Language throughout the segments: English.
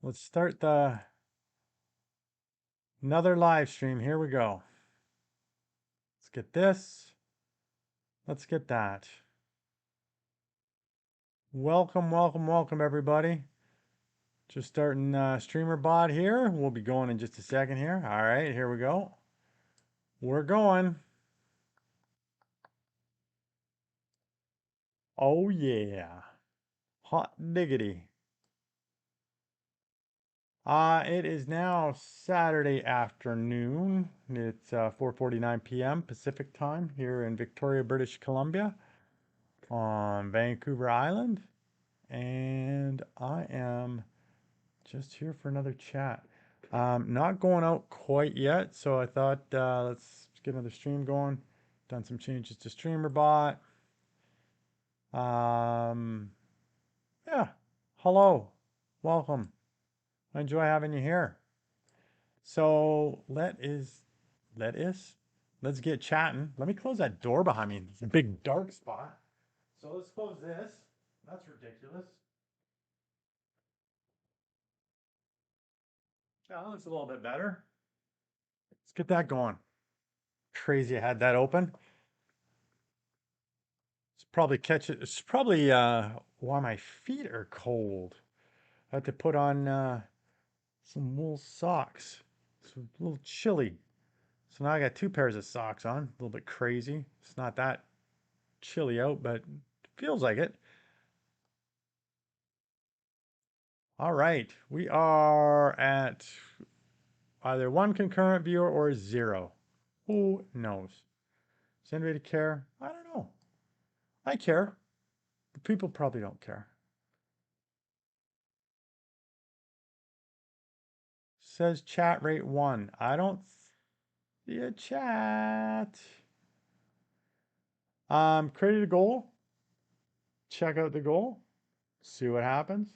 Let's start another live stream. Here we go. Let's get this. Let's get that. Welcome, welcome, welcome, everybody. Just starting streamer bot here. We'll be going in just a second here. All right, here we go. We're going. Oh, yeah. Hot diggity. It is now Saturday afternoon. It's 4:49 p.m. Pacific time here in Victoria, British Columbia on Vancouver Island. And I am just here for another chat. Not going out quite yet, so I thought let's get another stream going. Done some changes to streamer bot. Yeah, hello, welcome. I enjoy having you here. So let's get chatting. Let me close that door behind me. It's a big dark spot. So let's close this. That's ridiculous. Yeah, that looks a little bit better. Let's get that going. Crazy I had that open. It's probably why my feet are cold. I had to put on some wool socks. It's a little chilly. So now I got two pairs of socks on. A little bit crazy. It's not that chilly out, but it feels like it. All right. We are at either one concurrent viewer or zero. Who knows? Does anybody care? I don't know. I care. The people probably don't care. Says chat rate 1. I don't see a chat. Created a goal. Check out the goal. See what happens.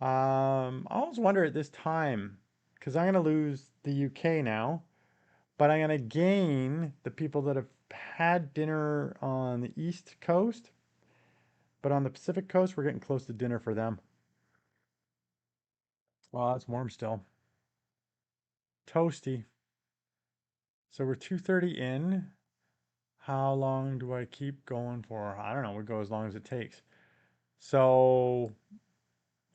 I always wonder at this time, because I'm going to lose the UK now, but I'm going to gain the people that have had dinner on the East Coast. But on the Pacific Coast, we're getting close to dinner for them. Well, it's warm still. Toasty. So we're 2:30 in. How long do I keep going for? I don't know. We'll go as long as it takes. So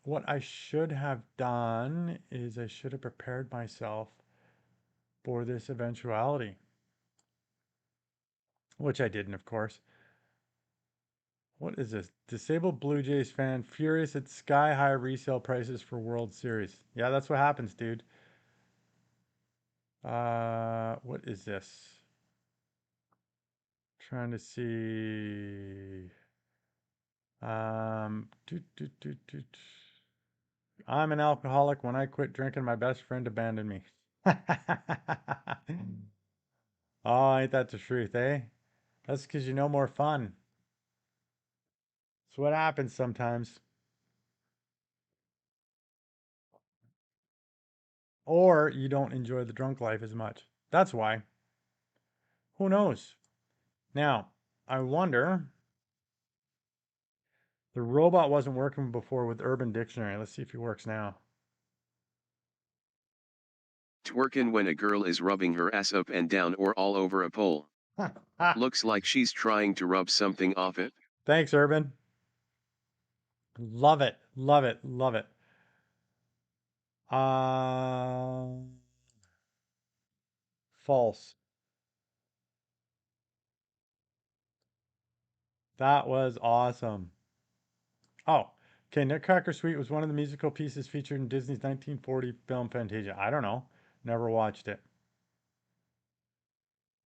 what I should have done is I should have prepared myself for this eventuality, which I didn't, of course. What is this? Disabled Blue Jays fan furious at sky high resale prices for World Series. Yeah, that's what happens, dude. What is this? Trying to see. I'm an alcoholic. When I quit drinking, my best friend abandoned me. Oh, ain't that the truth, eh? That's because you know more fun. That's what happens sometimes. Or you don't enjoy the drunk life as much. That's why. Who knows? Now, I wonder. The robot wasn't working before with Urban Dictionary. Let's see if he works now. Twerkin' when a girl is rubbing her ass up and down or all over a pole. Looks like she's trying to rub something off it. Thanks, Urban. Love it. Love it. Love it. False. That was awesome. Oh, okay. Nutcracker Suite was one of the musical pieces featured in Disney's 1940 film Fantasia. I don't know. Never watched it.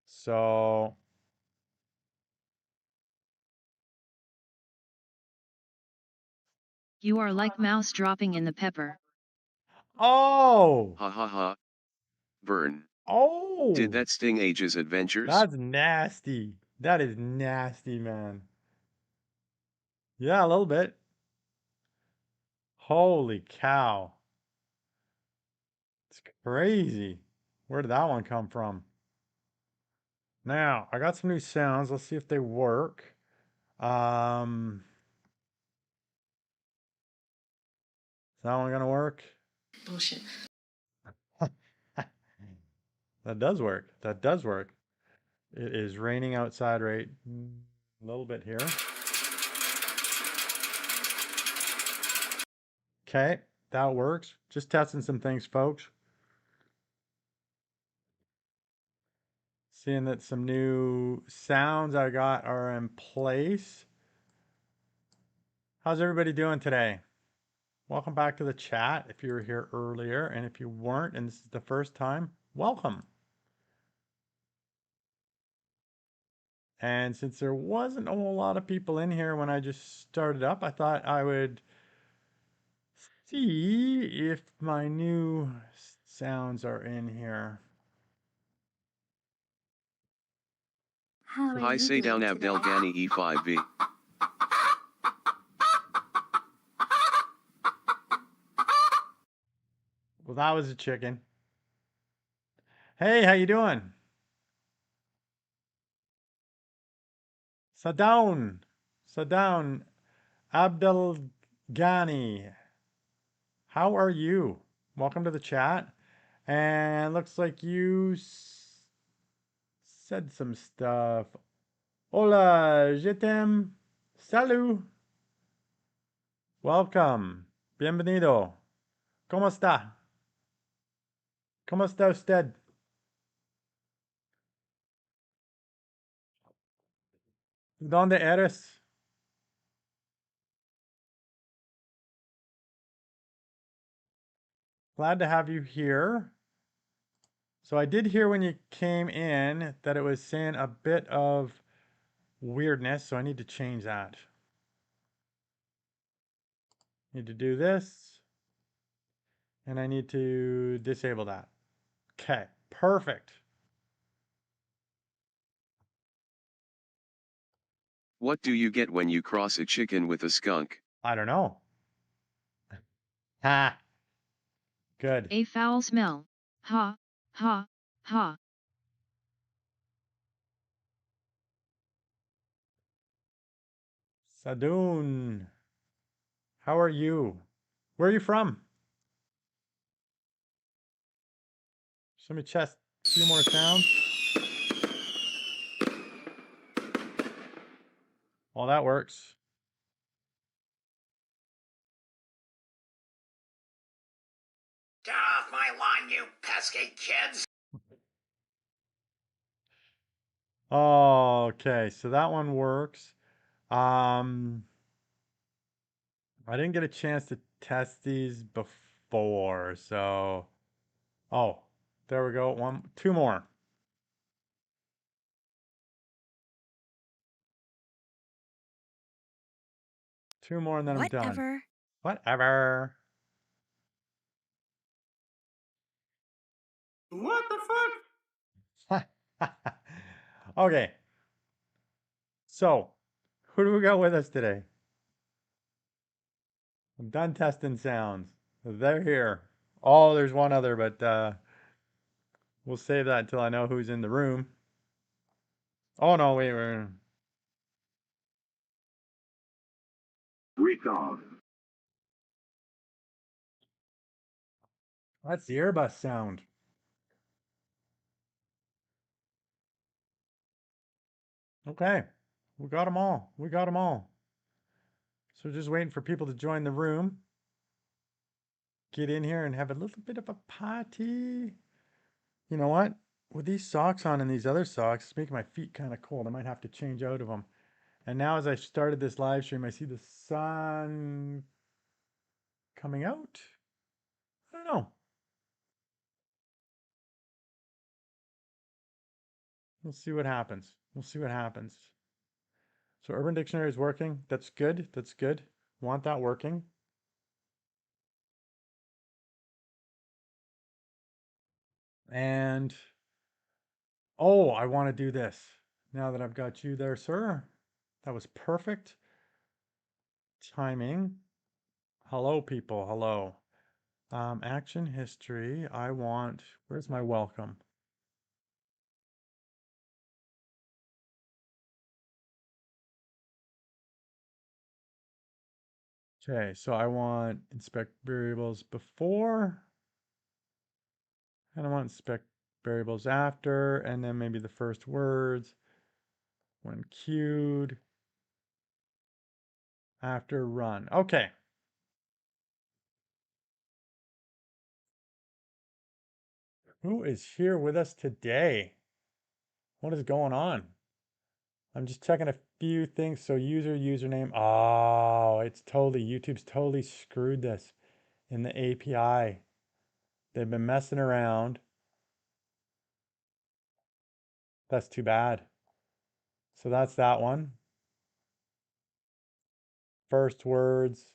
So, You are like mouse dropping in the pepper. oh, Ha ha ha. Burn. oh, Did that sting Age's adventures? that's nasty. That is nasty, man. Yeah, a little bit. Holy cow. It's crazy. Where did that one come from? Now, I got some new sounds. Let's see if they work. So that one gonna work? Bullshit. That does work. That does work. It is raining outside right a little bit here. Okay, that works. Just testing some things, folks. Seeing that some new sounds I got are in place. How's everybody doing today? Welcome back to the chat if you were here earlier, and if you weren't and this is the first time, welcome. And since there wasn't a whole lot of people in here when I just started up, I thought I would see if my new sounds are in here. How are I you say doing down today? Abdel Ghani E5B. Well, that was a chicken. Hey, how you doing? Sit down. Sit down. Abdel Ghani. How are you? Welcome to the chat. And looks like you said some stuff. Hola, je t'aime. Salut. Welcome. Bienvenido. ¿Cómo está? ¿Cómo está usted? ¿Dónde eres? Glad to have you here. So I did hear when you came in that it was saying a bit of weirdness, so I need to change that. Need to do this, and I need to disable that. Okay, perfect. What do you get when you cross a chicken with a skunk? I don't know. Ha. Good. A foul smell. Ha, ha, ha. Sadoun. How are you? Where are you from? Just let me test a few more sounds. Well, that works. Get off my lawn, you pesky kids! Okay, so that one works. Um, I didn't get a chance to test these before, so oh, there we go. Two more. Two more and then I'm done. Whatever. Whatever. What the fuck? Okay. So, who do we got with us today? I'm done testing sounds. They're here. Oh, there's one other, but we'll save that until I know who's in the room. Oh no, wait. Recall. That's the Airbus sound. Okay. We got them all. We got them all. So just waiting for people to join the room. Get in here and have a little bit of a party. You know what? With these socks on and these other socks, it's making my feet kind of cold. I might have to change out of them. And now as I started this live stream, I see the sun coming out. I don't know. We'll see what happens. We'll see what happens. So Urban Dictionary is working. That's good. That's good. Want that working. And oh, I want to do this now that I've got you there, sir. That was perfect timing. Hello, people. Hello. Action history. Where's my welcome? Okay, so I want inspect variables before, and I want inspect variables after, and then maybe the first words when queued after run. Okay. Who is here with us today? What is going on? I'm just checking a few things. So user, username. Oh, it's totally, YouTube's totally screwed this in the API. They've been messing around. That's too bad. So that's that one. First words.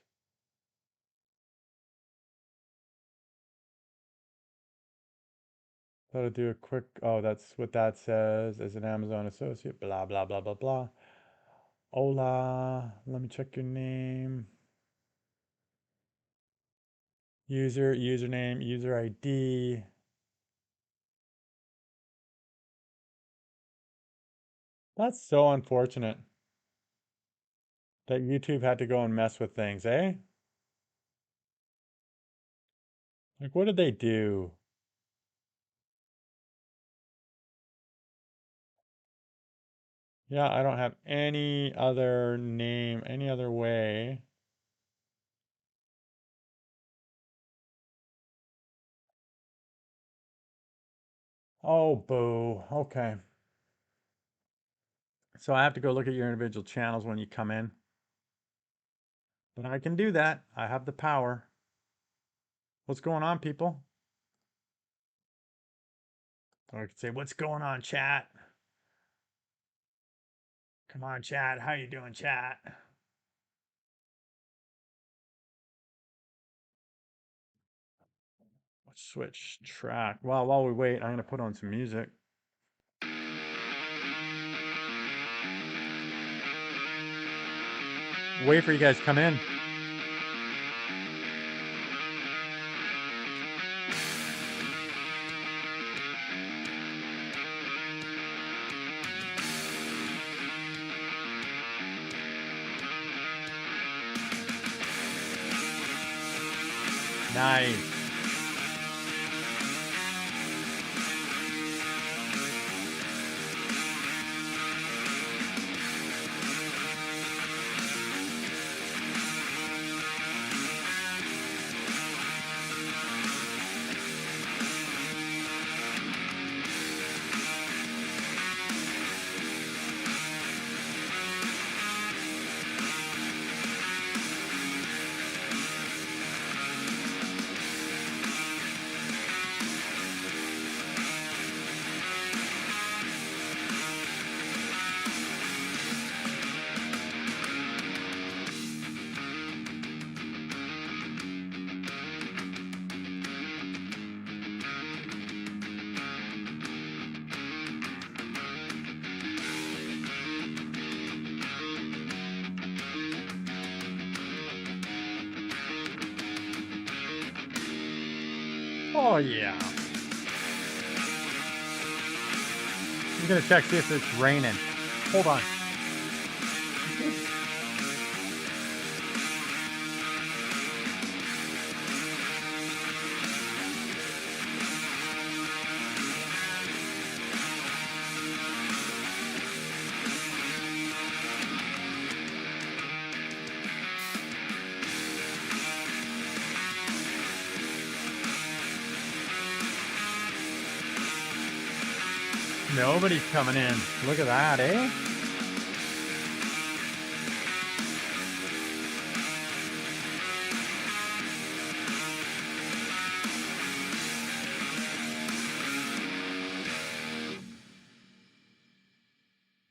So to do a quick, oh, that's what that says as an Amazon associate, blah, blah, blah, blah, blah. Hola, let me check your name. User, username, user ID. That's so unfortunate that YouTube had to go and mess with things, eh? Like, what did they do? Yeah, I don't have any other name, any other way. Oh, boo. Okay. So I have to go look at your individual channels when you come in. But I can do that. I have the power. What's going on, people? Or I could say, what's going on, chat? Come on, chat. How you doing, chat? Let's switch track. Well, while we wait, I'm going to put on some music. Wait for you guys to come in. Nice. Oh, yeah. I'm going to check, see if it's raining. Hold on. Nobody's coming in. Look at that, eh?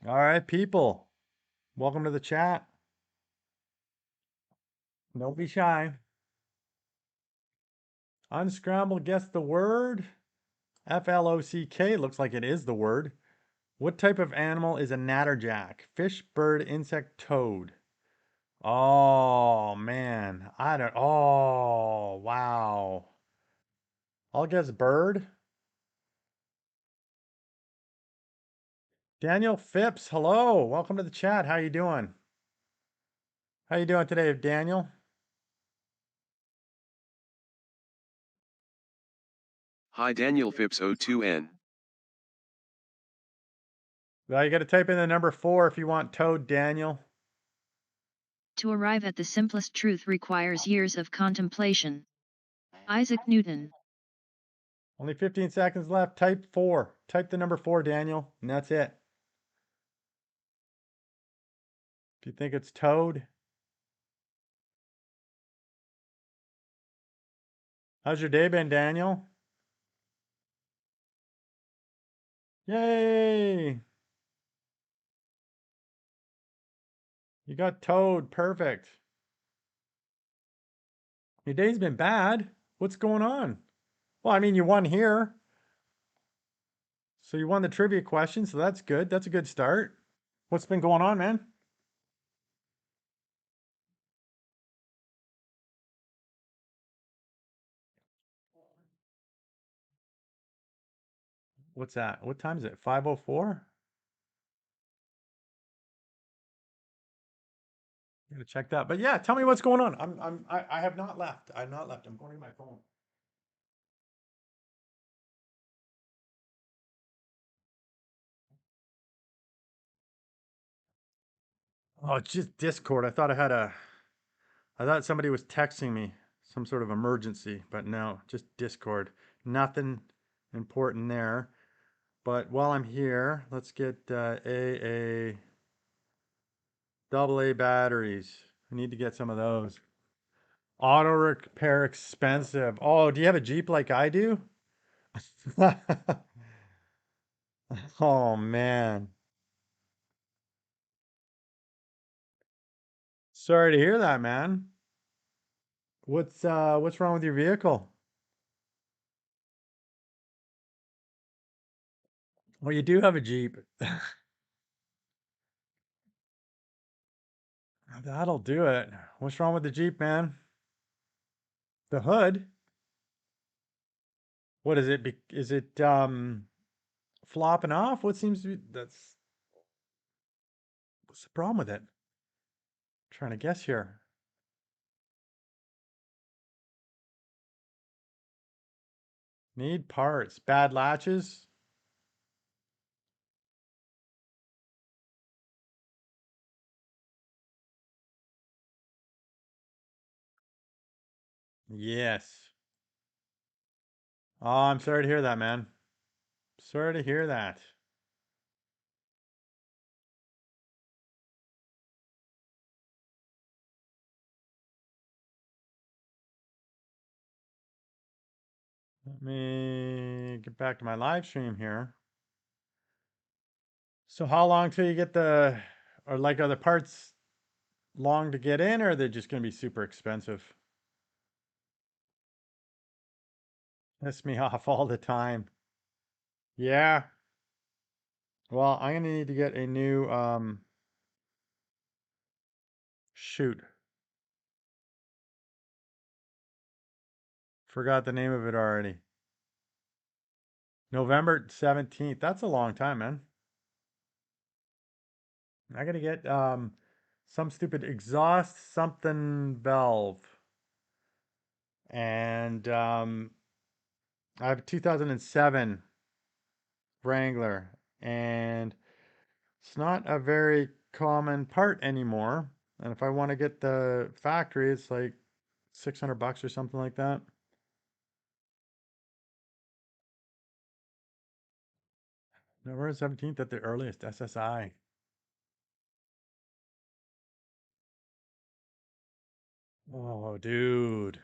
All right, people. Welcome to the chat. Don't be shy. Unscramble, guess the word. FLOCK looks like it is the word. What type of animal is a natterjack? Fish, bird, insect, toad. Oh, man. I don't. Oh, wow. I'll guess bird. Daniel Phipps, hello. Welcome to the chat. How you doing? How you doing today, Daniel? Hi Daniel Phipps 02N. Well, you got to type in the number 4 if you want toad, Daniel. To arrive at the simplest truth requires years of contemplation. Isaac Newton. Only 15 seconds left. Type 4. Type the number 4, Daniel, and that's it. If you think it's toad. How's your day been, Daniel? Yay! You got toad. Perfect. Your day's been bad. What's going on? Well, I mean, you won here. So you won the trivia question, so that's good. That's a good start. What's been going on, man? What's that? What time is it? 5:04? Gotta check that. But yeah, tell me what's going on. I have not left. I've not left. I'm going to my phone. Oh, it's just Discord. I thought somebody was texting me, some sort of emergency, but no, just Discord. Nothing important there. But while I'm here, let's get AA, AA batteries. I need to get some of those. Auto repair expensive. Oh, do you have a Jeep like I do? Oh man. Sorry to hear that, man. What's wrong with your vehicle? Well, you do have a Jeep. That'll do it. What's wrong with the Jeep, man? The hood? What is it? Is it flopping off? What seems to be what's the problem with it? Trying to guess here. Need parts. Bad latches? Yes. Oh, I'm sorry to hear that, man. Sorry to hear that. Let me get back to my live stream here. So how long till you get or like are the parts long to get in or are they just going to be super expensive? Piss me off all the time. Yeah. Well, I'm going to need to get a new shoot. Forgot the name of it already. November 17th. That's a long time, man. I got to get some stupid exhaust something valve. And I have a 2007 Wrangler and it's not a very common part anymore. And if I want to get the factory, it's like 600 bucks or something like that. November 17th at the earliest, SSI. Oh, dude.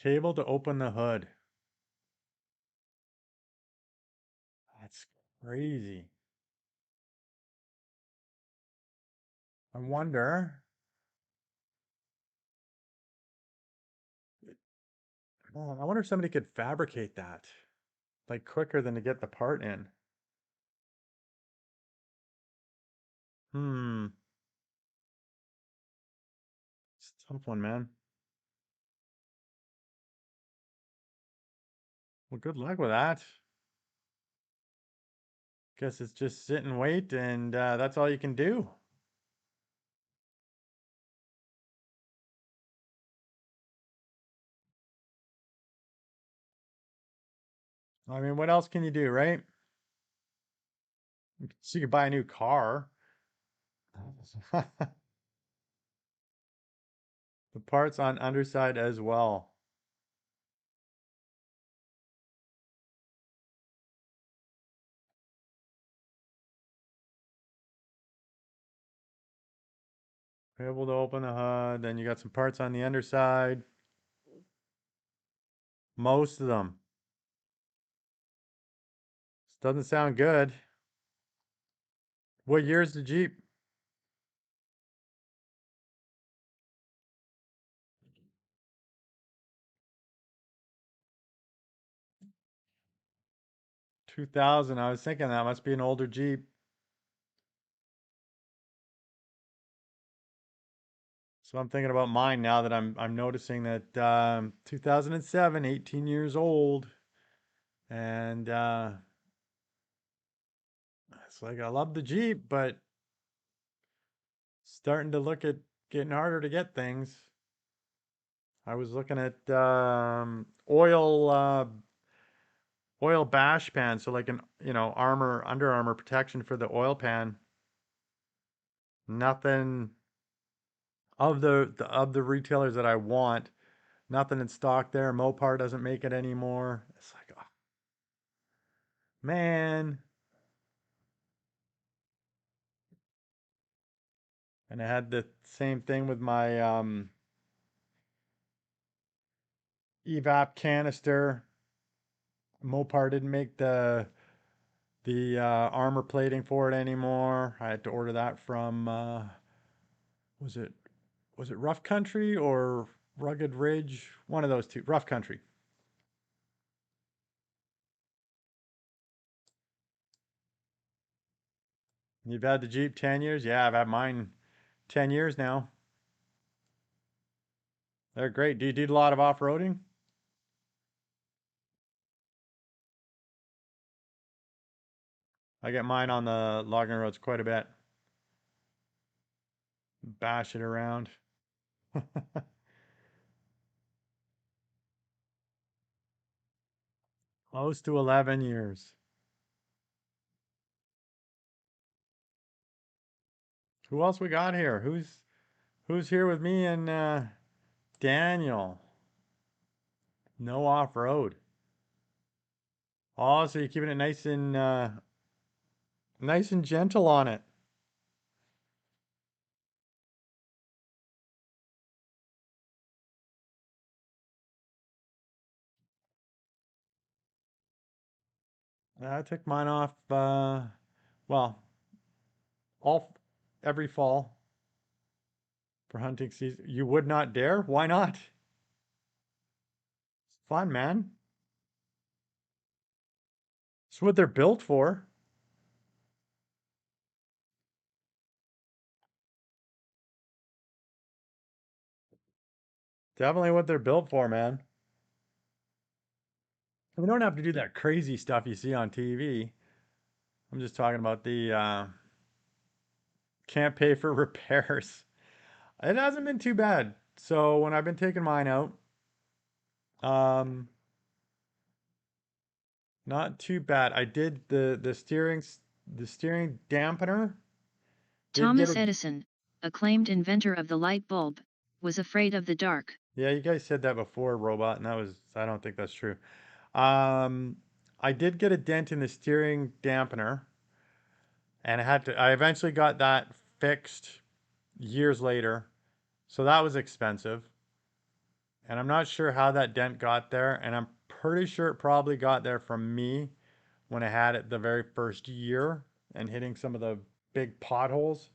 Cable to open the hood. That's crazy. I wonder. Oh, I wonder if somebody could fabricate that like quicker than to get the part in. Hmm. It's a tough one, man. Well, good luck with that. Guess it's just sit and wait, and that's all you can do. I mean, what else can you do, right? So you could buy a new car. The parts on underside as well. Able to open the hood. Then you got some parts on the underside. Most of them. This doesn't sound good. What year is the Jeep? 2000. I was thinking that must be an older Jeep. So I'm thinking about mine now that I'm noticing that 2007, 18 years old, and it's like I love the Jeep, but starting to look at getting harder to get things. I was looking at oil bash pan, so like an armor Under Armor protection for the oil pan. Nothing of the retailers that I want. Nothing in stock there. Mopar doesn't make it anymore. It's like, oh, man. And I had the same thing with my evap canister. Mopar didn't make the armor plating for it anymore. I had to order that from was it was it Rough Country or Rugged Ridge? One of those two. Rough Country. You've had the Jeep 10 years? Yeah, I've had mine 10 years now. They're great. Do you do a lot of off-roading? I get mine on the logging roads quite a bit. Bash it around. Close to 11 years. Who else we got here? Who's here with me and Daniel? No off-road. Oh, so you're keeping it nice and gentle on it. I took mine off well, all every fall for hunting season. You would not dare? Why not? It's fun, man. It's what they're built for. Definitely what they're built for, man. We don't have to do that crazy stuff you see on TV. I'm just talking about the can't pay for repairs. It hasn't been too bad. So when I've been taking mine out, um, not too bad. I did the steering dampener. Did get Thomas a Edison, acclaimed inventor of the light bulb, was afraid of the dark. Yeah, you guys said that before, robot, and I don't think that's true. Um, I did get a dent in the steering dampener, and I eventually got that fixed years later. So that was expensive. And I'm not sure how that dent got there, and I'm pretty sure it probably got there from me when I had it the very first year and hitting some of the big potholes.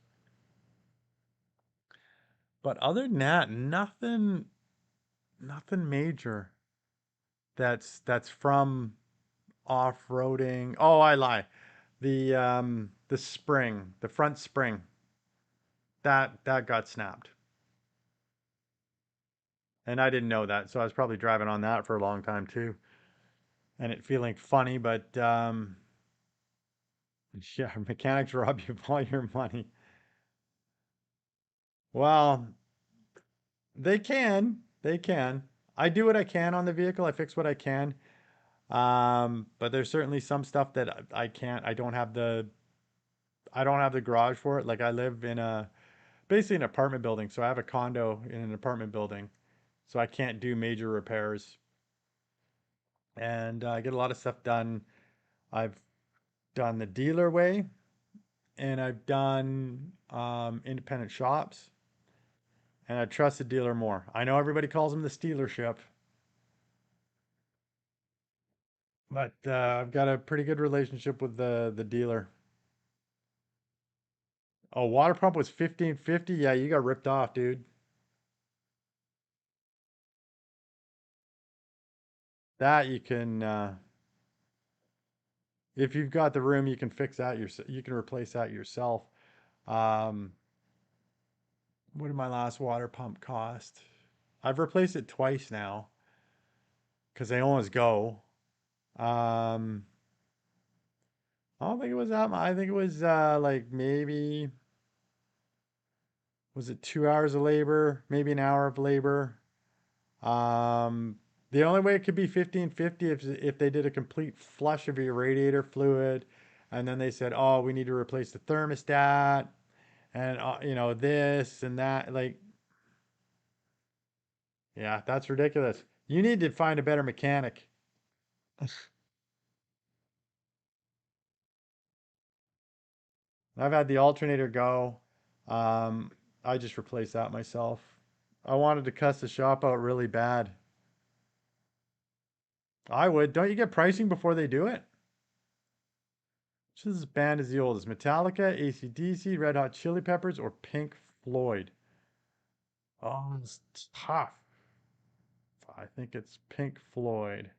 But other than that, nothing major that's from off-roading. Oh, I lie. The spring, the front spring, that got snapped. And I didn't know that, so I was probably driving on that for a long time too. and it feeling funny, but yeah, mechanics rob you of all your money. Well, they can. They can. I do what I can on the vehicle. I fix what I can. But there's certainly some stuff that I can't. I don't have the garage for it. Like I live in a basically an apartment building, so I have a condo in an apartment building, so I can't do major repairs. And I get a lot of stuff done. I've done the dealer way, and I've done independent shops, and I trust the dealer more. I know everybody calls them the stealership, but I've got a pretty good relationship with the dealer. Oh, water pump was 1550. Yeah, you got ripped off, dude. That you can, if you've got the room, you can fix that yourself. You can replace that yourself. Um, what did my last water pump cost? I've replaced it twice now because they always go. Um, I don't think it was that much. I think it was like maybe was it 2 hours of labor, maybe an hour of labor. Um, the only way it could be 1550 if they did a complete flush of your radiator fluid, and then they said, "Oh, we need to replace the thermostat," and this and that. Like, yeah, that's ridiculous. You need to find a better mechanic. I've had the alternator go. Um, I just replaced that myself. I wanted to cuss the shop out really bad. I would. Don't you get pricing before they do it? Which this band is the oldest? Metallica, AC/DC, Red Hot Chili Peppers, or Pink Floyd? Oh, it's tough. I think it's Pink Floyd.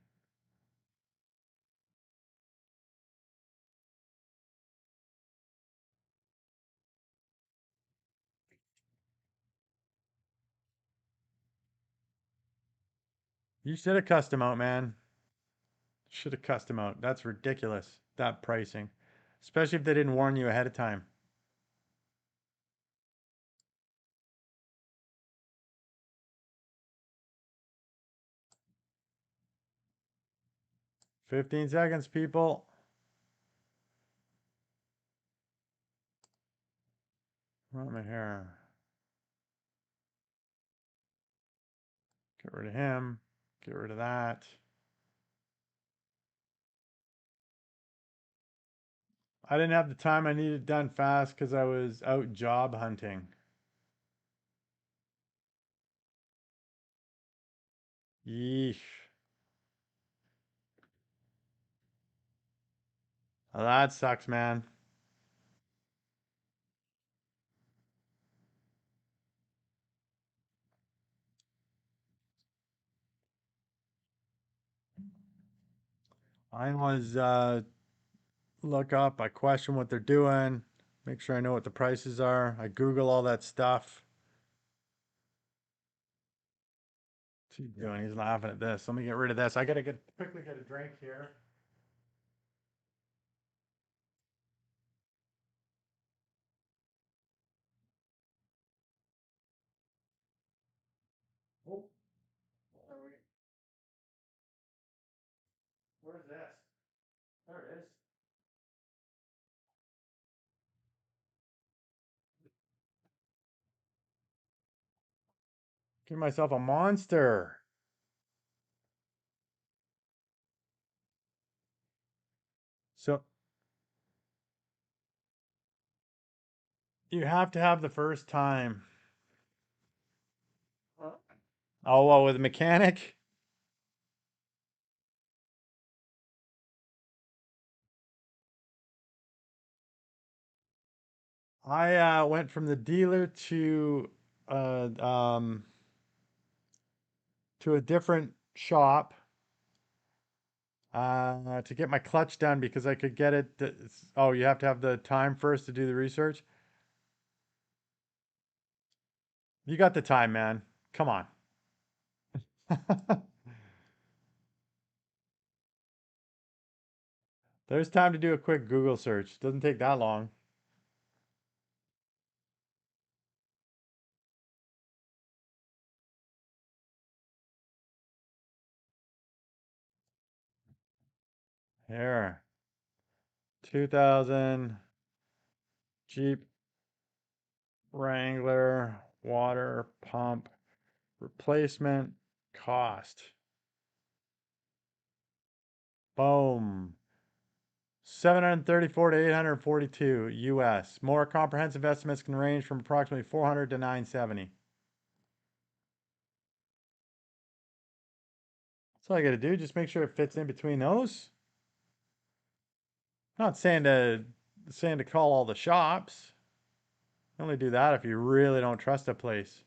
You should have cussed them out, man. Should have cussed them out. That's ridiculous. That pricing. Especially if they didn't warn you ahead of time. 15 seconds, people. Right my hair. Get rid of him. Get rid of that. I didn't have the time. I needed it done fast because I was out job hunting. Yeesh. Well, that sucks, man. I was look up, I question what they're doing, make sure I know what the prices are. I Google all that stuff. What's he doing? He's laughing at this. Let me get rid of this. I gotta quickly get a drink here. Oh, where's this? There it is. Give myself a monster. So you have to have the first time. Oh, well, with a mechanic? I went from the dealer uh, um, to a different shop to get my clutch done because I could get it. Oh, you have to have the time first to do the research. You got the time, man. Come on. There's time to do a quick Google search. Doesn't take that long. Here. 2000 Jeep Wrangler water pump replacement cost. Boom. 734 to 842 US. More comprehensive estimates can range from approximately 400 to 970. That's all I got to do. Just make sure it fits in between those. Not saying to call all the shops. Only do that if you really don't trust a place.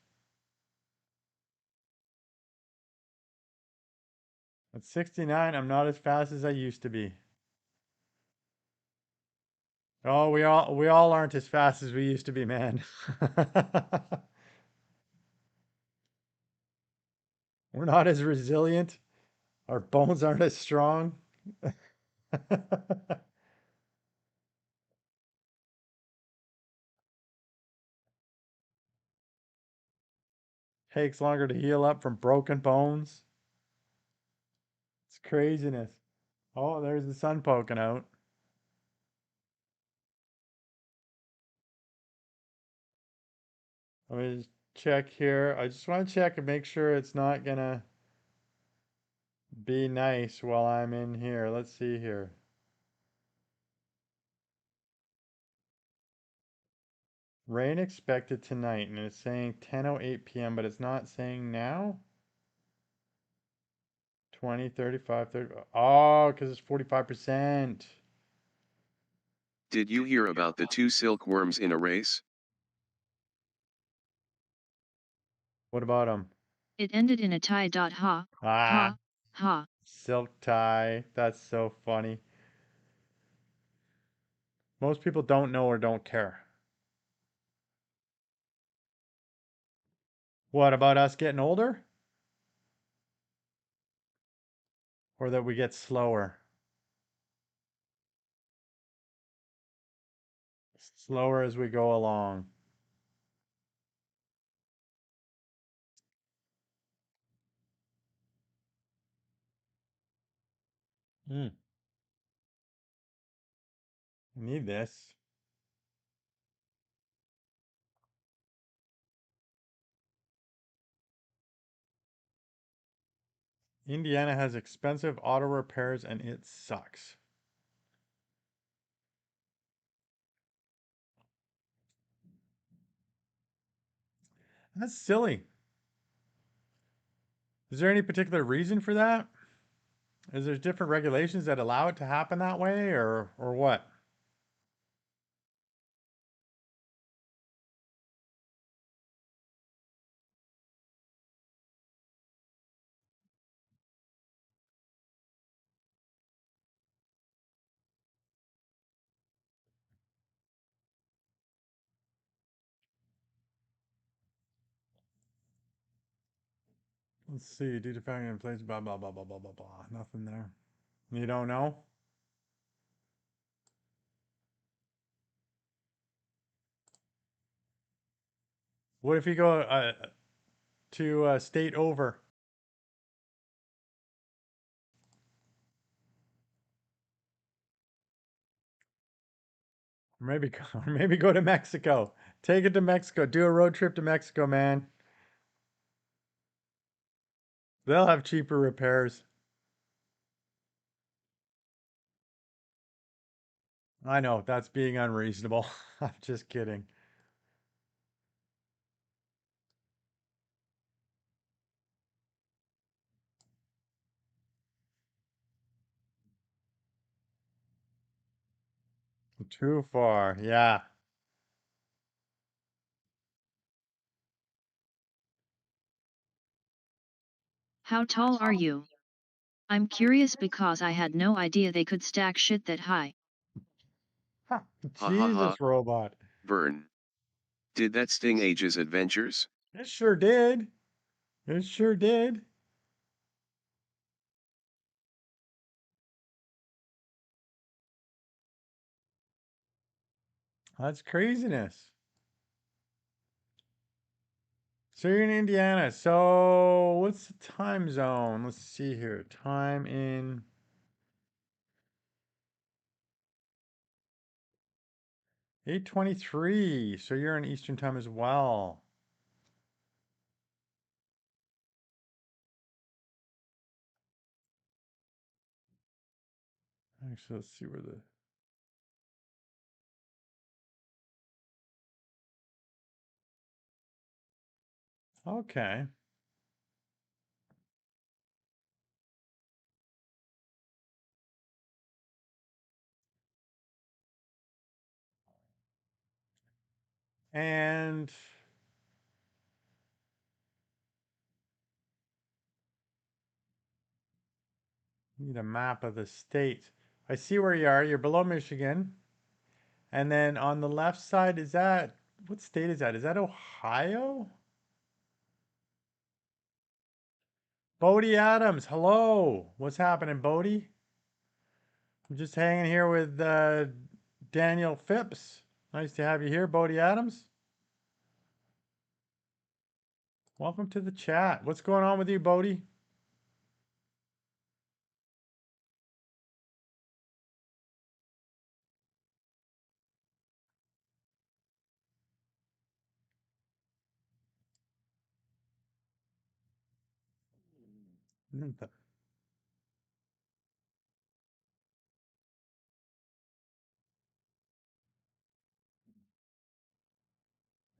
At 69, I'm not as fast as I used to be. Oh, we all aren't as fast as we used to be, man. We're not as resilient. Our bones aren't as strong. Takes longer to heal up from broken bones. It's craziness. Oh, there's the sun poking out. Let me just check here. I just want to check and make sure it's not gonna be nice while I'm in here. Let's see here. Rain expected tonight, and it's saying 10:08 p.m., but it's not saying now. 20, 35, 30. Oh, because it's 45%. Did you hear about the two silkworms in a race? What about them? It ended in a tie. Ha, Ah, ha, ha. silk tie. That's so funny. Most people don't know or don't care. What about us getting older? Or that we get slower? Slower as we go along. Hmm. Need this. Indiana has expensive auto repairs and it sucks. That's silly. Is there any particular reason for that? Is there different regulations that allow it to happen that way or what? Let's see. Due to factor in place, blah blah blah blah blah blah blah. Nothing there. You don't know? What if you go to state over? Or maybe or maybe go to Mexico. Take it to Mexico. Do a road trip to Mexico, man. They'll have cheaper repairs. I know, that's being unreasonable. I'm just kidding. Too far. Yeah. How tall are you? I'm curious because I had no idea they could stack shit that high. Ha ha ha, Jesus, robot. Vern. Did that sting Age's adventures? It sure did. It sure did. That's craziness. So you're in Indiana. So what's the time zone? Let's see here. Time in 8:23. So you're in Eastern time as well. Actually, let's see where the okay. And need a map of the state. I see where you are. You're below Michigan. And then on the left side, is that what state is that? Is that Ohio? Bodie Adams, hello. What's happening, Bodie? I'm just hanging here with Daniel Phipps. Nice to have you here, Bodie Adams. Welcome to the chat. What's going on with you, Bodie?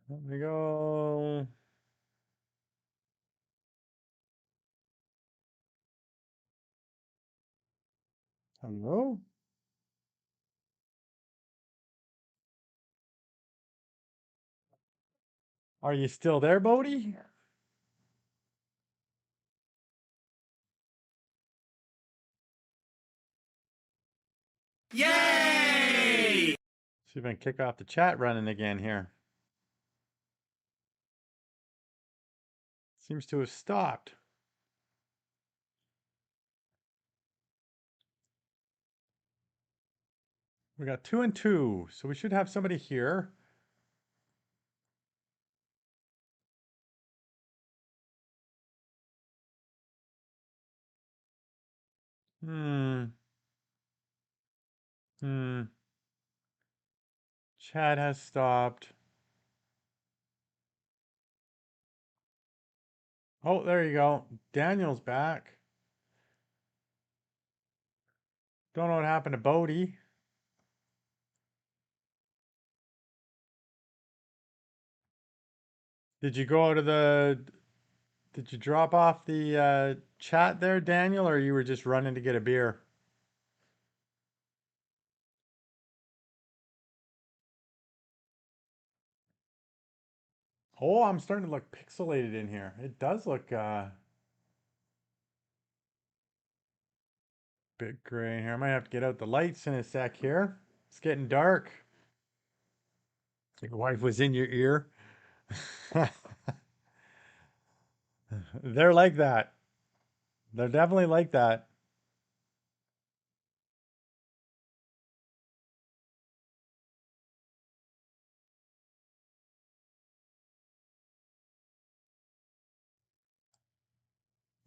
Let me go. Hello? Are you still there, Bodie? Yay! See if I can kick off the chat running again here. Seems to have stopped. We got 2 and 2, so we should have somebody here. Hmm. Hmm. Chat has stopped. Oh, there you go. Daniel's back. Don't know what happened to Bodie. Did you go out of the Did you drop off the chat there, Daniel, or you were just running to get a beer? Oh, I'm starting to look pixelated in here. It does look bit gray in here. I might have to get out the lights in a sec here. It's getting dark. Your wife was in your ear. They're like that. They're definitely like that.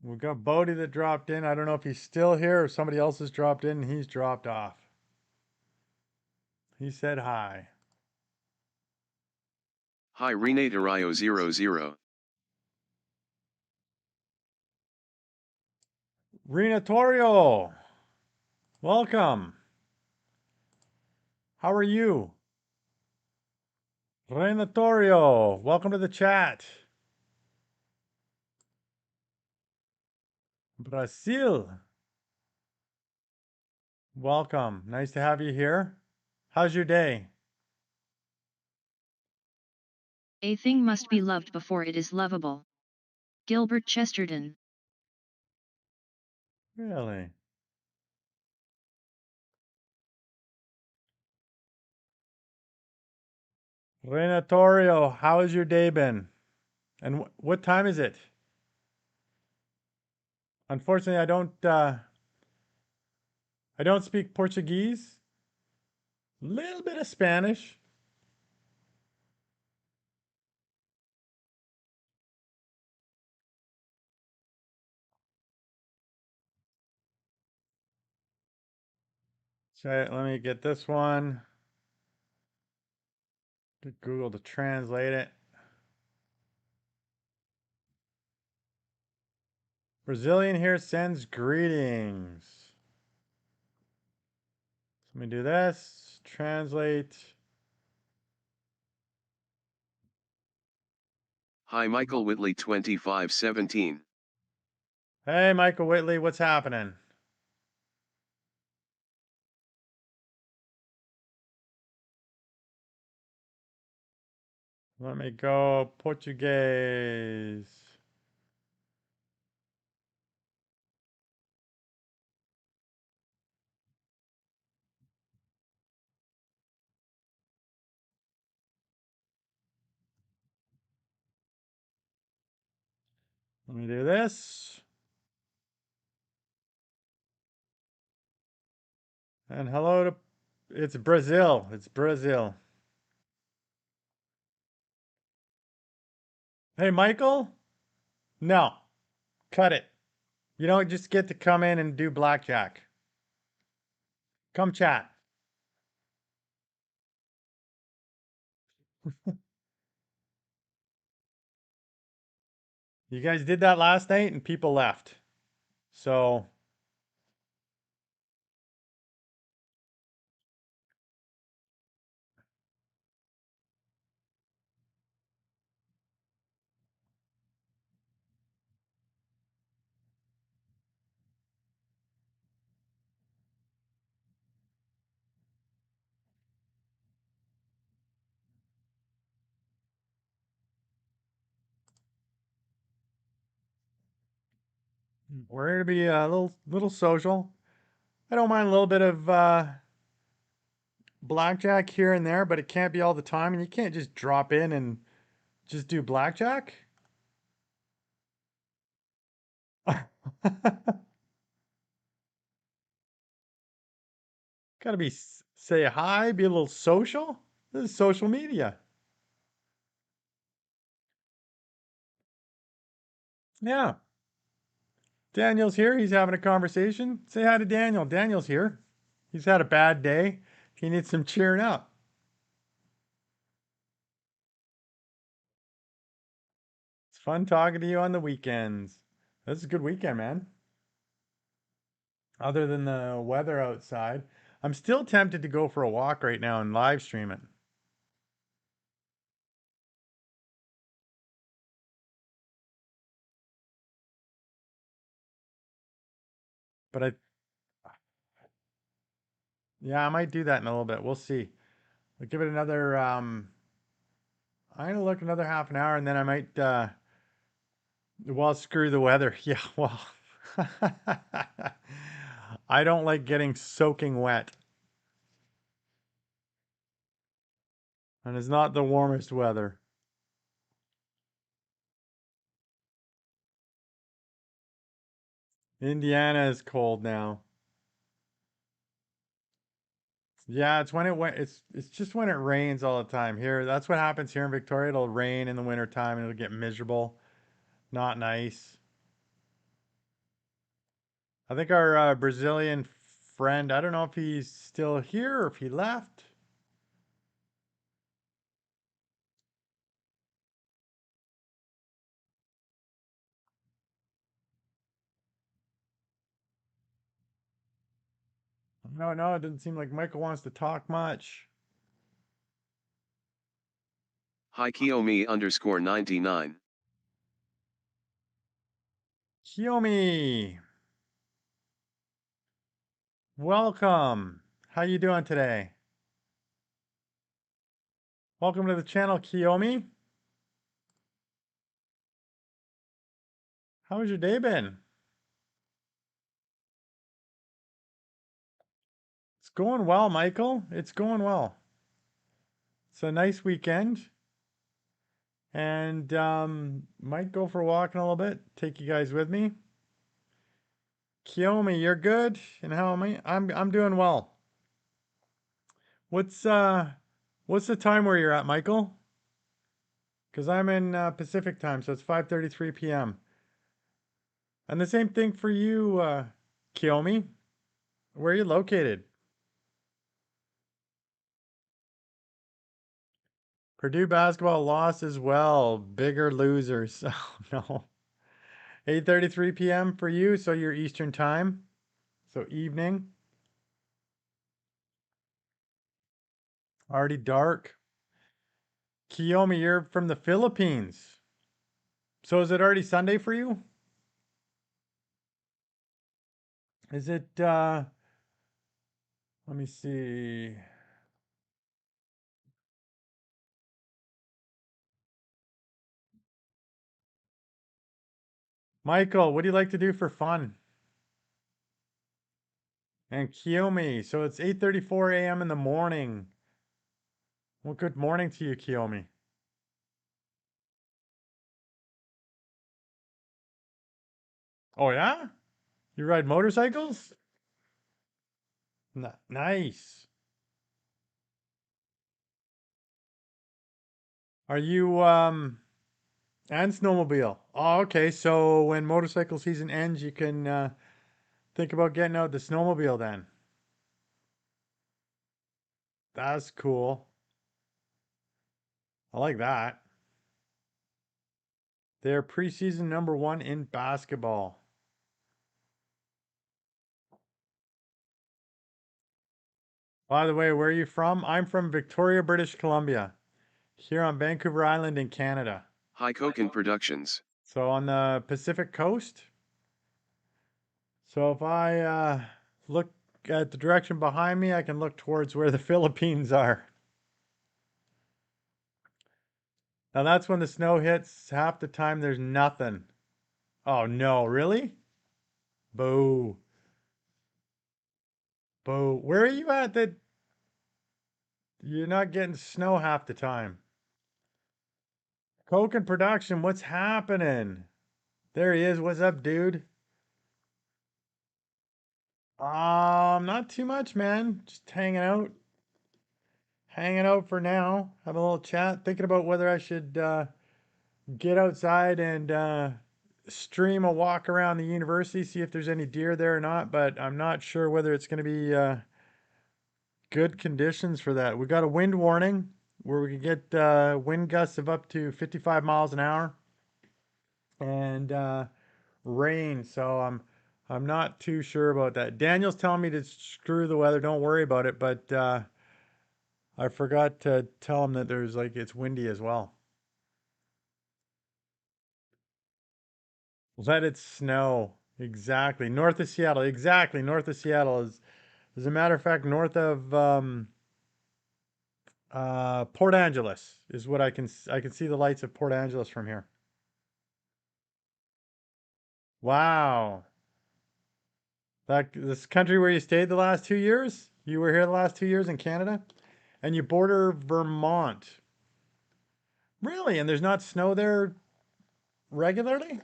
We've got Bodie that dropped in. I don't know if he's still here or somebody else has dropped in and he's dropped off. He said hi. Hi Rene Dario 00. Rena Torio, welcome. How are you? Rena Torio, welcome to the chat. Brazil, welcome. Nice to have you here. How's your day? A thing must be loved before it is lovable. Gilbert Chesterton. Really? Rena Torio, how has your day been? And what time is it? Unfortunately, I don't speak Portuguese. Little bit of Spanish. So let me get this one. Get Google to translate it. Brazilian here sends greetings. Let me do this. Translate. Hi Michael Whitley 2517. Hey, Michael Whitley, what's happening? Let me go Portuguese. Let me do this. And hello to, it's Brazil. It's Brazil. Hey, Michael? No, cut it. You don't just get to come in and do blackjack. Come chat. You guys did that last night and people left. So, we're going to be a little social. I don't mind a little bit of blackjack here and there, but it can't be all the time. And you can't just drop in and just do blackjack. Gotta be say hi, be a little social. This is social media. Yeah. Daniel's here. He's having a conversation. Say hi to Daniel. Daniel's here. He's had a bad day. He needs some cheering up. It's fun talking to you on the weekends. This is a good weekend, man. Other than the weather outside, I'm still tempted to go for a walk right now and live stream it. But yeah, I might do that in a little bit. We'll see. I'll give it another, I'm gonna look another half an hour and then I might, well, screw the weather. Yeah, well, I don't like getting soaking wet. And it's not the warmest weather. Indiana is cold now. Yeah, it's when it went it's just when it rains all the time here. That's what happens here in Victoria. It'll rain in the winter time and it'll get miserable. Not nice. I think our Brazilian friend, I don't know if he's still here or if he left. No, no, it doesn't seem like Michael wants to talk much. Hi Kiyomi underscore 99. Kiyomi, welcome. How you doing today? Welcome to the channel, Kiyomi. How has your day been? It's going well, Michael. It's going well. It's a nice weekend. And might go for a walk in a little bit. Take you guys with me. Kiyomi, you're good? And how am I? I'm doing well. What's what's the time where you're at, Michael? Because I'm in Pacific time, so it's 5:33 p.m. And the same thing for you, Kiyomi. Where are you located? Purdue basketball lost as well. Bigger losers. Oh no. 8:33 p.m. for you, so your Eastern time. So evening. Already dark. Kiyomi, you're from the Philippines. So is it already Sunday for you? Is it let me see. Michael, what do you like to do for fun? And Kiyomi, so it's 8:34 a.m. in the morning. Well, good morning to you, Kiyomi. Oh yeah? You ride motorcycles? Nice. Are you and snowmobile? Oh, okay. So when motorcycle season ends, you can think about getting out the snowmobile then. That's cool. I like that. They're preseason #1 in basketball. By the way, where are you from? I'm from Victoria, British Columbia, here on Vancouver Island in Canada. High Koken Productions. So on the Pacific coast. So if I look at the direction behind me, I can look towards where the Philippines are. Now that's when the snow hits. Half the time there's nothing. Oh no, really? Boo. Boo. Where are you at that you're not getting snow half the time? Coke and production, what's happening? There he is. What's up, dude? Not too much, man. Just hanging out. Hanging out for now. Having a little chat. Thinking about whether I should get outside and stream a walk around the university, see if there's any deer there or not, but I'm not sure whether it's going to be good conditions for that. We got a wind warning where we could get wind gusts of up to 55 miles an hour and rain, so I'm not too sure about that. Daniel's telling me to screw the weather, don't worry about it, but I forgot to tell him that there's like it's windy as well. Let it snow. Exactly. North of Seattle. Exactly. North of Seattle is, as a matter of fact, north of Port Angeles is what I can see the lights of Port Angeles from here. Wow. That this country where you stayed the last 2 years? You were here the last 2 years in Canada? And you border Vermont. Really? And there's not snow there regularly?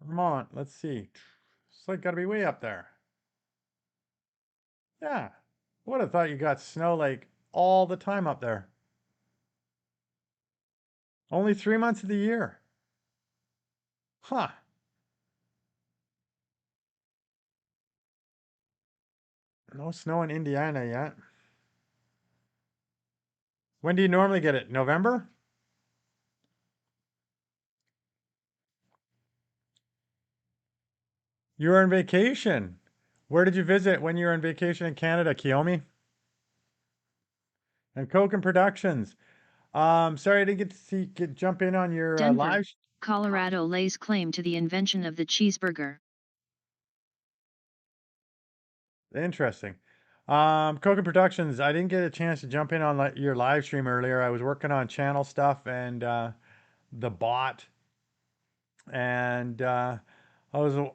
Vermont, let's see. It's like gotta be way up there. Yeah. Would have thought you got snow like all the time up there. Only 3 months of the year. Huh. No snow in Indiana yet. When do you normally get it? November? You were on vacation. Where did you visit when you were on vacation in Canada, Kiyomi? And Koken Productions. Sorry I didn't get to jump in on your Denver, live. Colorado lays claim to the invention of the cheeseburger. Interesting. Koken Productions. I didn't get a chance to jump in on your live stream earlier. I was working on channel stuff and the bot, and I was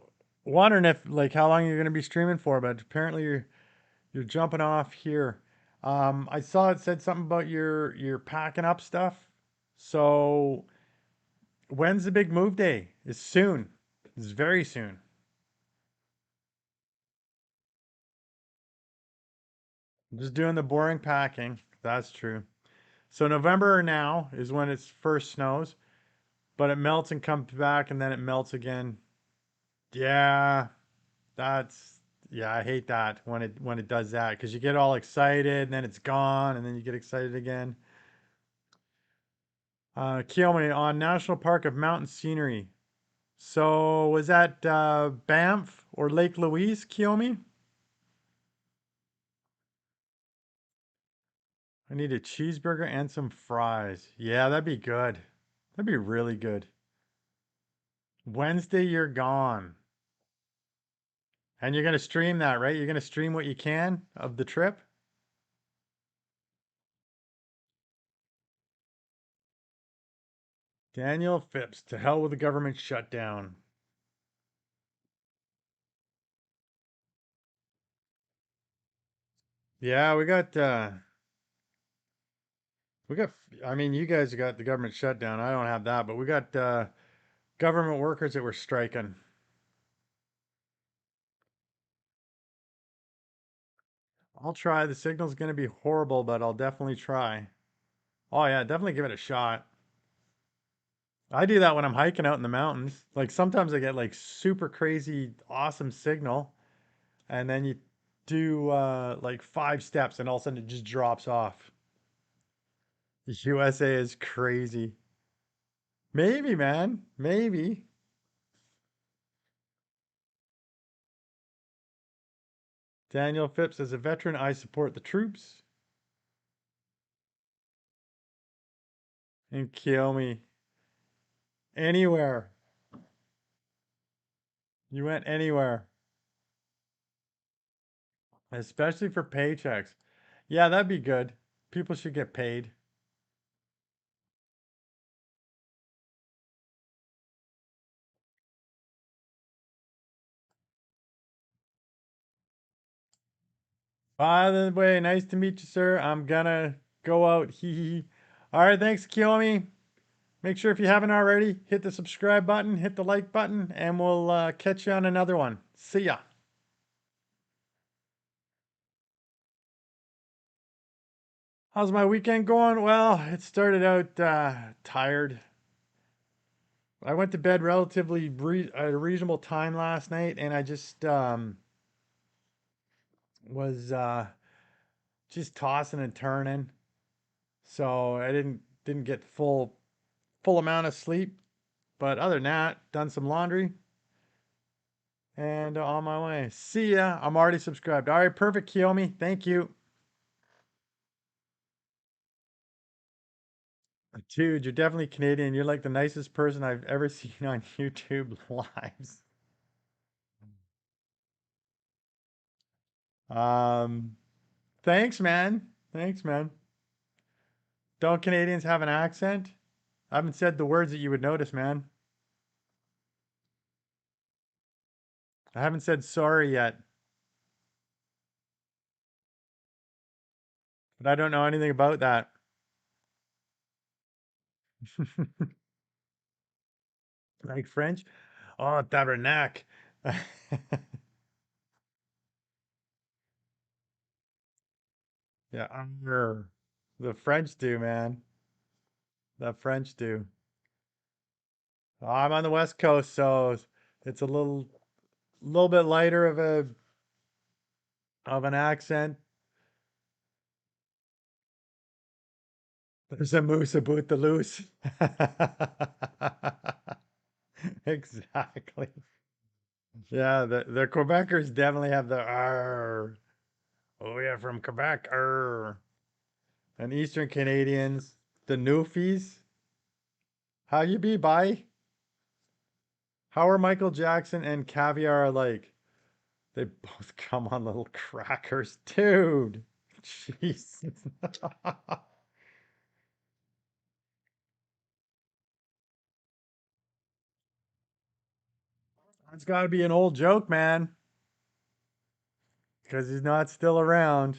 wondering if like how long you're going to be streaming for, but apparently you're jumping off here. I saw it said something about your packing up stuff. So when's the big move day? It's soon. It's very soon. I'm just doing the boring packing. That's true. So November now is when it first snows. but it melts and comes back and then it melts again. Yeah, that's yeah, I hate that when it does that because you get all excited and then it's gone and then you get excited again. Kiyomi on National Park of Mountain Scenery. So was that Banff or Lake Louise, Kiyomi? I need a cheeseburger and some fries. Yeah, that'd be good. That'd be really good. Wednesday, you're gone. And you're going to stream that, right? You're going to stream what you can of the trip? Daniel Phipps, to hell with the government shutdown. Yeah, we got I mean, you guys got the government shutdown. I don't have that, but we got government workers that were striking. I'll try. The signal's going to be horrible, but I'll definitely try. Oh yeah, definitely give it a shot. I do that when I'm hiking out in the mountains. Like sometimes I get like super crazy awesome signal and then you do like 5 steps and all of a sudden it just drops off. The USA is crazy. Maybe, man. Maybe. Daniel Phipps, as a veteran, I support the troops. And Kiyomi. Anywhere. You went anywhere. Especially for paychecks. Yeah, that'd be good. People should get paid. By the way, nice to meet you, sir. I'm gonna go out. Hee hee. All right, thanks, Kiyomi. Make sure if you haven't already, hit the subscribe button, hit the like button, and we'll catch you on another one. See ya. How's my weekend going? Well, it started out tired. I went to bed relatively at a reasonable time last night, and I just was just tossing and turning. So I didn't get full amount of sleep. But other than that, done some laundry and on my way. See ya. I'm already subscribed. All right, perfect, Kiyomi. Thank you. Dude, you're definitely Canadian. You're like the nicest person I've ever seen on YouTube lives. Um, thanks, man. Thanks, man. Don't Canadians have an accent? I haven't said the words that you would notice, man. I haven't said sorry yet, but I don't know anything about that. Like French? Oh, tabernacle. Yeah, the French do, man. The French do. I'm on the West Coast, so it's a little bit lighter of an accent. There's a moose about the loose. Exactly. Yeah, the Quebecers definitely have the R. Oh yeah, from Quebec. R. And Eastern Canadians, the Newfies. How you be, bye? How are Michael Jackson and Caviar alike? They both come on little crackers, dude. Jeez. It's got to be an old joke, man, because he's not still around.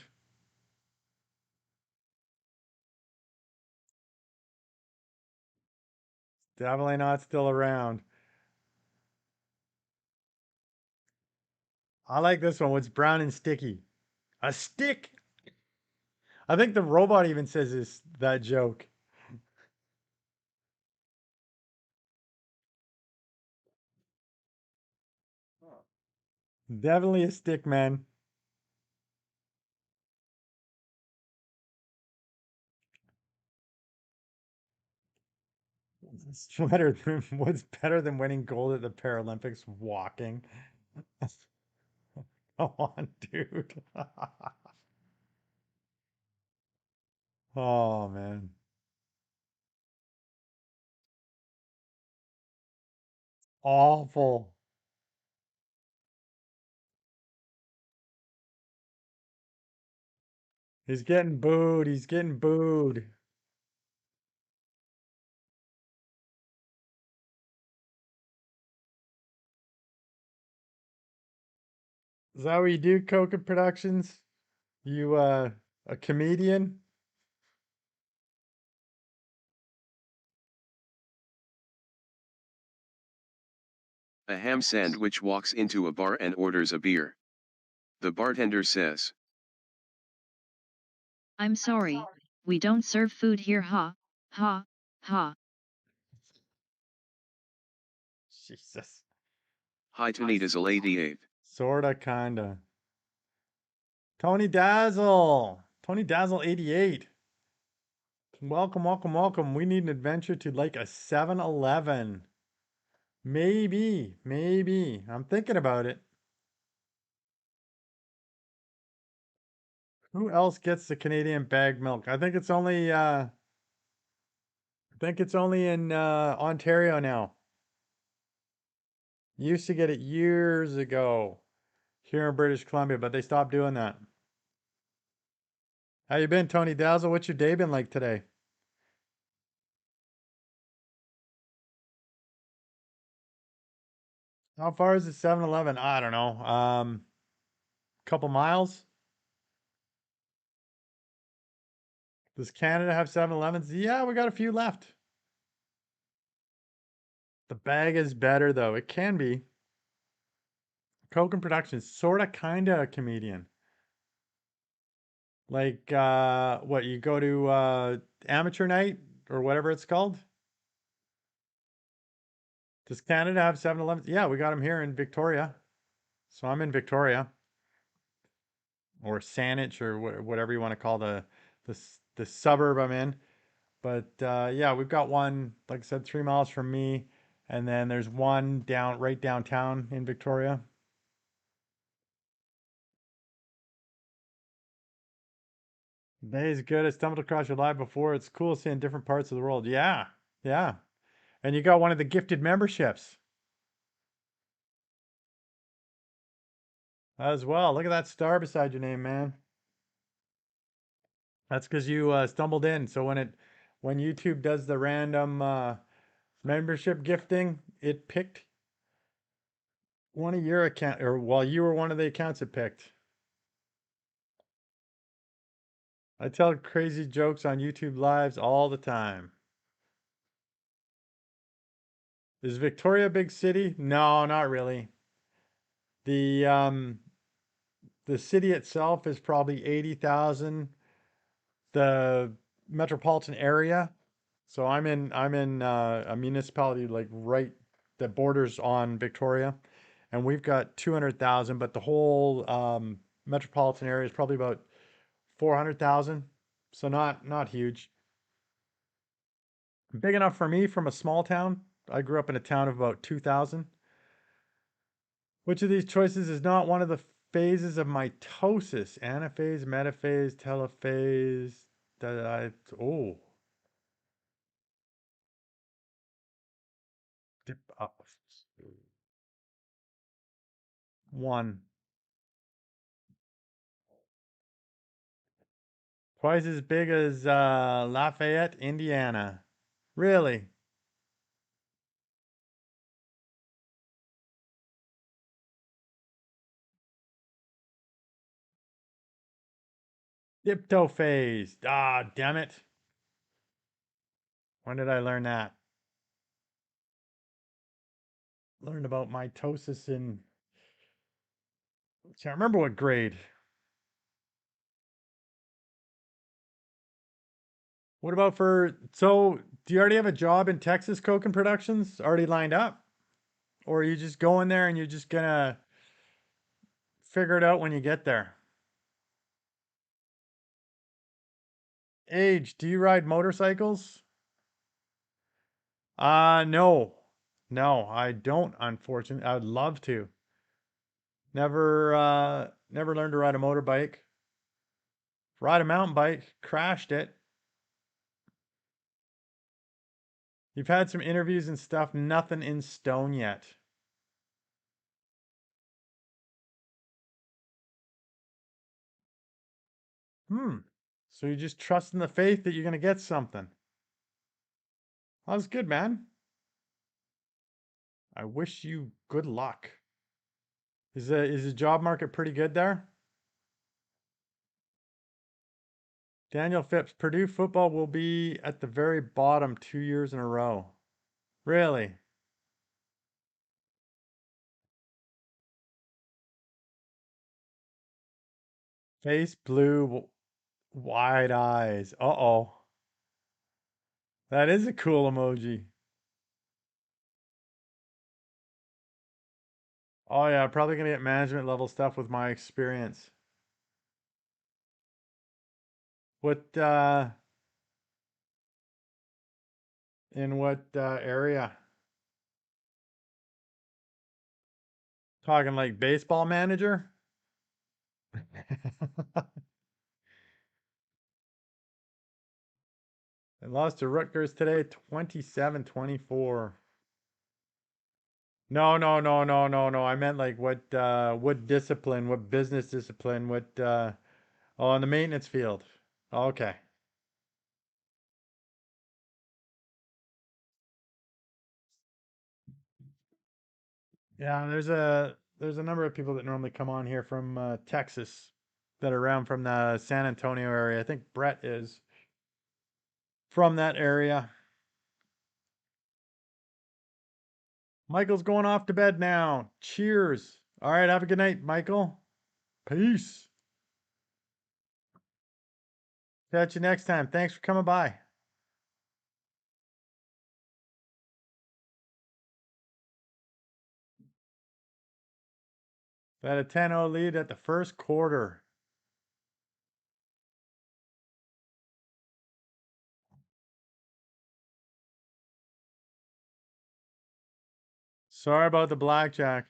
Definitely not still around. I like this one. What's brown and sticky? A stick. I think the robot even says that joke. Definitely a stick man. What's better than winning gold at the Paralympics? Walking. Come on, dude. Oh man. Awful. He's getting booed. He's getting booed. Is that what you do, Coca Productions? You a comedian? A ham sandwich walks into a bar and orders a beer. The bartender says, I'm sorry, we don't serve food here, ha, ha, ha. Jesus. "Hi Tonida's 88. Sorta, kinda. Tony Dazzle. Tony Dazzle 88. Welcome, welcome, welcome. We need an adventure to like a 7-Eleven. Maybe, maybe. I'm thinking about it. Who else gets the Canadian bag milk? I think it's only in Ontario now. Used to get it years ago here in British Columbia, but they stopped doing that. How you been, Tony Dazzle? What's your day been like today? How far is the 7-Eleven? I don't know. Couple miles? Does Canada have 7-Elevens? Yeah, we got a few left. The bag is better though. It can be. Coke and Productions, sorta kinda a comedian. Like what you go to amateur night or whatever it's called? Does Canada have 7-Elevens? Yeah, we got them here in Victoria. So I'm in Victoria or Saanich or whatever you want to call the suburb I'm in. But yeah, we've got one, like I said, 3 miles from me, and then there's one down right downtown in Victoria. Bay's good. I stumbled across your live before. It's cool seeing different parts of the world. Yeah, yeah. And you got one of the gifted memberships as well. Look at that star beside your name, man. That's because you stumbled in. So when YouTube does the random membership gifting, it picked one of your account, or well, you were one of the accounts it picked. I tell crazy jokes on YouTube lives all the time. Is Victoria a big city? No, not really. The um the city itself is probably 80,000. The metropolitan area. So I'm in a municipality like right that borders on Victoria, and we've got 200,000, but the whole metropolitan area is probably about 400,000. So not huge. Big enough for me from a small town. I grew up in a town of about 2,000. Which of these choices is not one of the phases of mitosis? Anaphase, metaphase, telophase. Oh, dip up. One. Twice as big as Lafayette, Indiana. Really? Diptophase. Ah, damn it. When did I learn that? Learned about mitosis in, can't remember what grade. What about so do you already have a job in Texas Coke Productions already lined up? Or are you just going there and you're just gonna figure it out when you get there. Age, do you ride motorcycles? No. No, I don't, unfortunately. I would love to. Never learned to ride a motorbike. Ride a mountain bike, crashed it. You've had some interviews and stuff, nothing in stone yet. So you just trust in the faith that you're gonna get something. That was good, man. I wish you good luck. Is the job market pretty good there? Daniel Phipps, Purdue football will be at the very bottom 2 years in a row. Really? Face blue, wide eyes. Uh-oh. That is a cool emoji. Oh yeah, probably gonna get management level stuff with my experience. What in what area? Talking like baseball manager? They lost to Rutgers today, 27-24. No, no, no, no, no, no. I meant like what discipline, what business discipline, what oh, on the maintenance field. Okay. Yeah, there's a number of people that normally come on here from Texas that are around from the San Antonio area. I think Brett is from that area. Michael's going off to bed now. Cheers. All right, have a good night, Michael. Peace. Catch you next time. Thanks for coming by. They had a 10-0 lead at the first quarter. Sorry about the blackjack.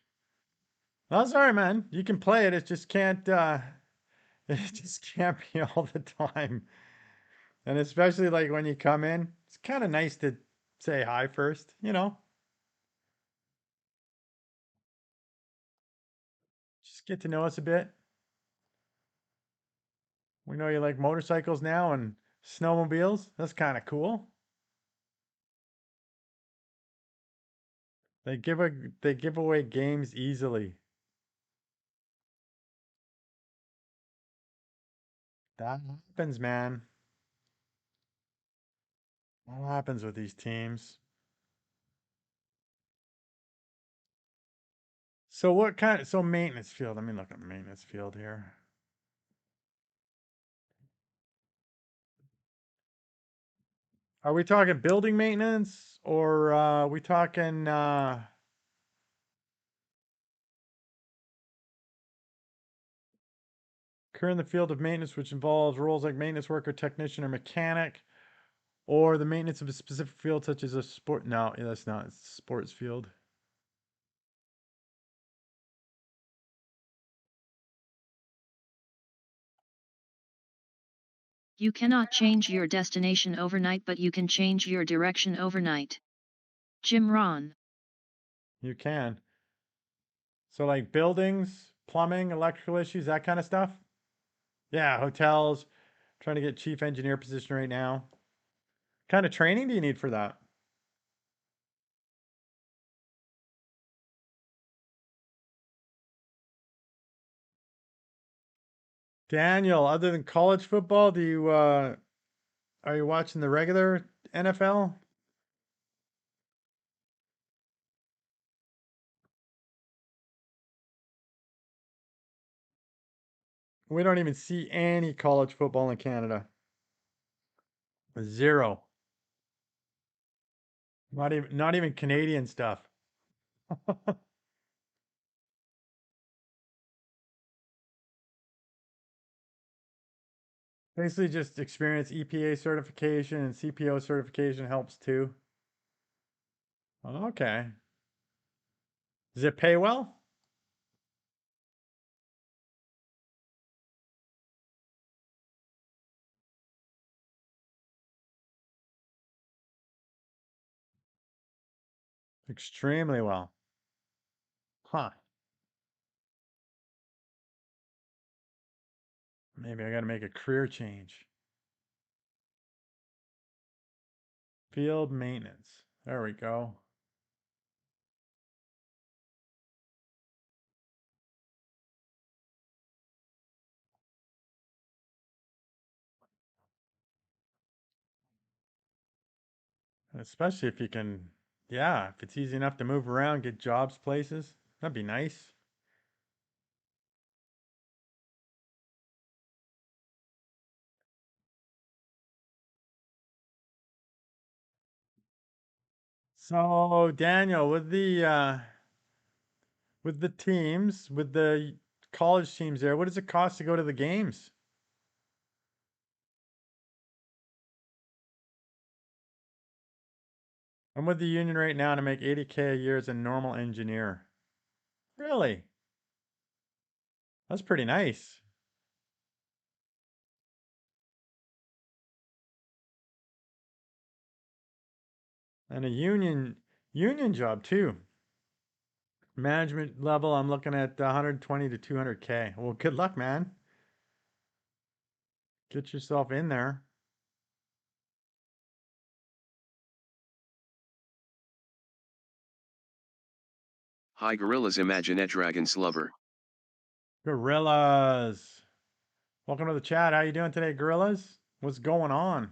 That's all right, man. You can play it. It just can't it just can't be all the time. And especially like when you come in, it's kind of nice to say hi first, you know. Just get to know us a bit. We know you like motorcycles now and snowmobiles. That's kind of cool. They give a they give away games easily. That happens, man. That happens with these teams. So what kind so maintenance field? Let me look at maintenance field here. Are we talking building maintenance or we talking career in the field of maintenance, which involves roles like maintenance worker, technician, or mechanic, or the maintenance of a specific field such as a sport? No, that's not. It's a sports field. You cannot change your destination overnight, but you can change your direction overnight. Jim Ron. You can. So like buildings, plumbing, electrical issues, that kind of stuff. Yeah, hotels. Trying to get chief engineer position right now. Kind of training do you need for that? Daniel, other than college football, do you are you watching the regular NFL? We don't even see any college football in Canada. Zero. Not even Canadian stuff. Basically, just experience EPA certification and CPO certification helps too. Okay. Does it pay well? Extremely well. Huh. Maybe I got to make a career change. Field maintenance. There we go. Especially if you can, yeah, if it's easy enough to move around, get jobs places, that'd be nice. So, Daniel, with the teams, with the college teams there, what does it cost to go to the games? I'm with the union right now to make 80K a year as a normal engineer. Really? That's pretty nice. And a union job too. Management level, I'm looking at 120 to 200K. Well, good luck, man. Get yourself in there. Hi gorillas, imagine a dragon's lover. Gorillas. Welcome to the chat. How you doing today, gorillas? What's going on?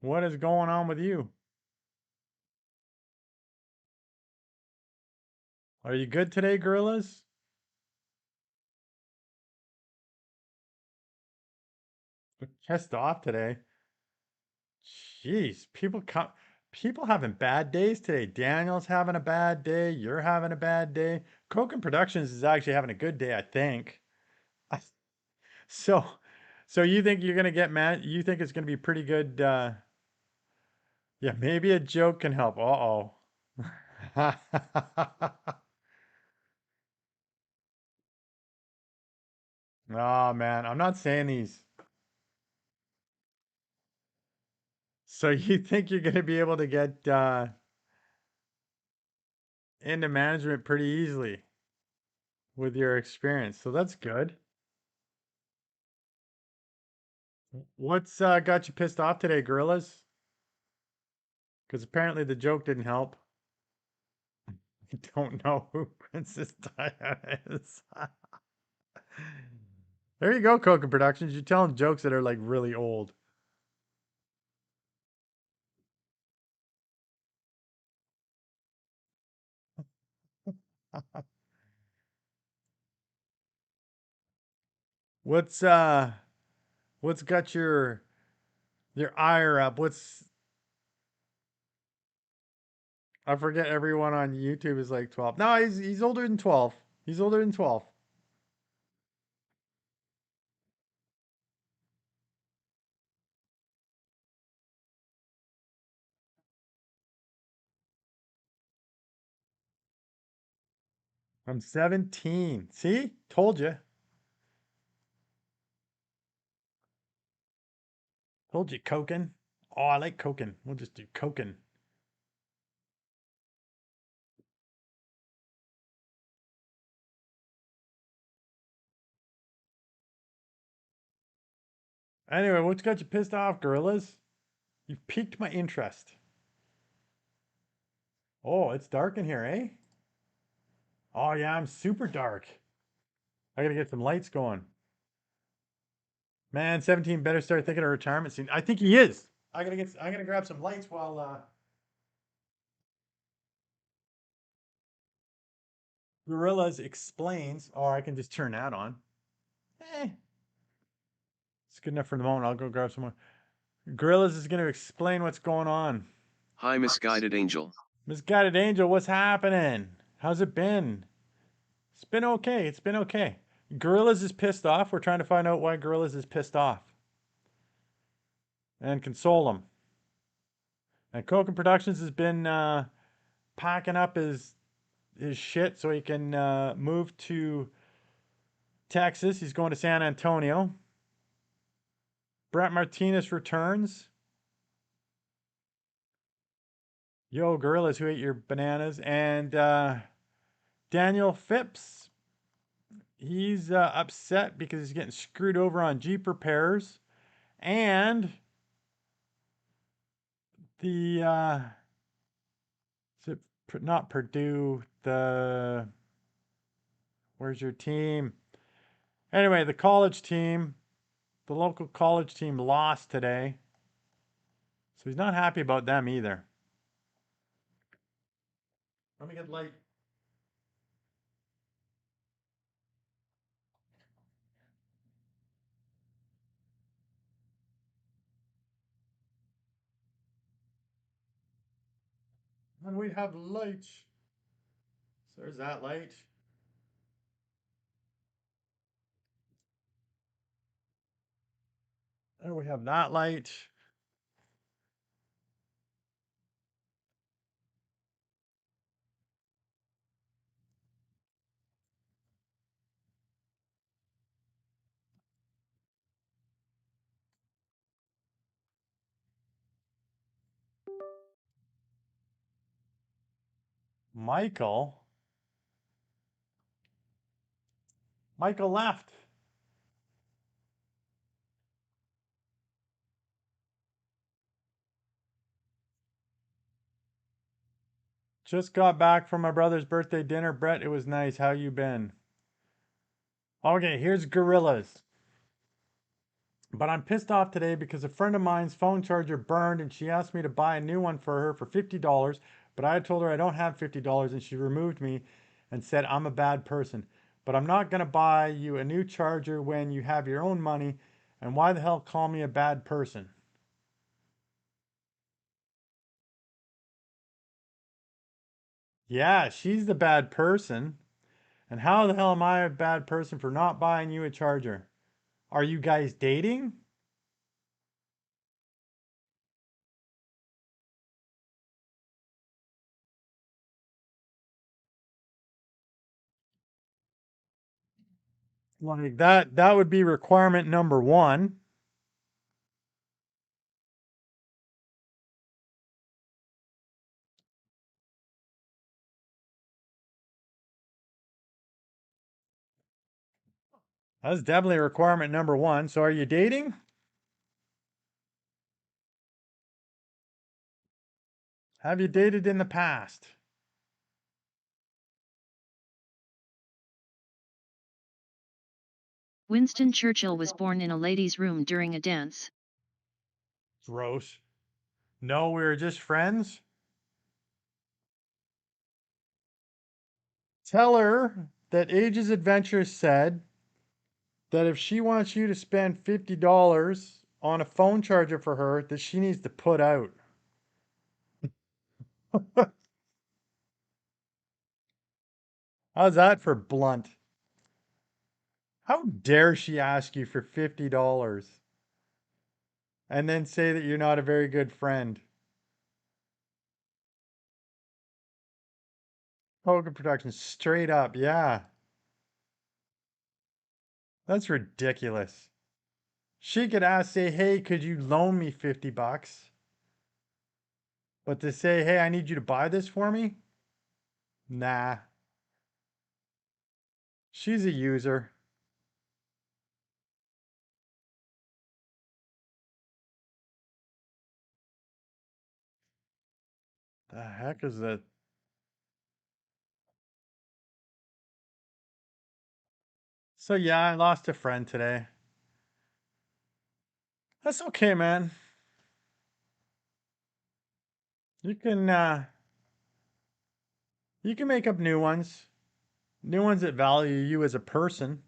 What is going on with you? Are you good today, gorillas? Pissed off today. Jeez, people having bad days today. Daniel's having a bad day. You're having a bad day. Koken Productions is actually having a good day, I think. So, so you think you're gonna get mad? You think it's gonna be pretty good? Yeah, maybe a joke can help. Uh-oh. Oh man, I'm not saying these. So you think you're gonna be able to get into management pretty easily with your experience? So that's good. What's got you pissed off today, gorillas? Because apparently the joke didn't help. I don't know who Princess Diana is. There you go, Coca Productions. You're telling jokes that are like really old. What's uh what's got your ire up? What's I forget everyone on YouTube is like 12. No, he's older than 12. He's older than 12. I'm 17. See? Told you. Told you, Cokin. Oh, I like Cokin. We'll just do Cokin. Anyway, what's got you pissed off, gorillas? You've piqued my interest. Oh, it's dark in here, eh? Oh yeah, I'm super dark. I gotta get some lights going. Man, 17 better start thinking of retirement soon. I think he is. I gotta grab some lights while Gorillas explains. Or I can just turn that on. Eh, it's good enough for the moment. I'll go grab some more. Gorillas is gonna explain what's going on. Hi misguided angel. Misguided Angel, what's happening? How's it been? It's been okay. It's been okay. Gorillas is pissed off. We're trying to find out why Gorillas is pissed off and console him. And Koken Productions has been packing up his shit so he can move to Texas. He's going to San Antonio. Brett Martinez returns. Yo, Gorillas, who ate your bananas? And Daniel Phipps, he's upset because he's getting screwed over on Jeep repairs. And the, is it not Purdue, where's your team? Anyway, the college team, the local college team lost today. So he's not happy about them either. Let me get light. And we have light. So there's that light. And we have that light. Michael. Michael left. Just got back from my brother's birthday dinner. Brett, it was nice. How you been? Okay, here's Gorillas. But I'm pissed off today because a friend of mine's phone charger burned and she asked me to buy a new one for her for $50. But I told her I don't have $50 and she removed me and said I'm a bad person. But I'm not going to buy you a new charger when you have your own money. And why the hell call me a bad person? Yeah, she's the bad person. And how the hell am I a bad person for not buying you a charger? Are you guys dating? Like that would be requirement number one. That's definitely requirement number one. So are you dating? Have you dated in the past? Winston Churchill was born in a ladies' room during a dance. Gross. No, we were just friends. Tell her that Ages Adventure said that if she wants you to spend $50 on a phone charger for her, that she needs to put out. How's that for blunt? How dare she ask you for $50 and then say that you're not a very good friend? Poker Productions, straight up, yeah. That's ridiculous. She could ask, say, hey, could you loan me 50 bucks? But to say, hey, I need you to buy this for me? Nah. She's a user. The heck is that? So yeah, I lost a friend today. That's okay, man. You can uh you can make up new ones. New ones that value you as a person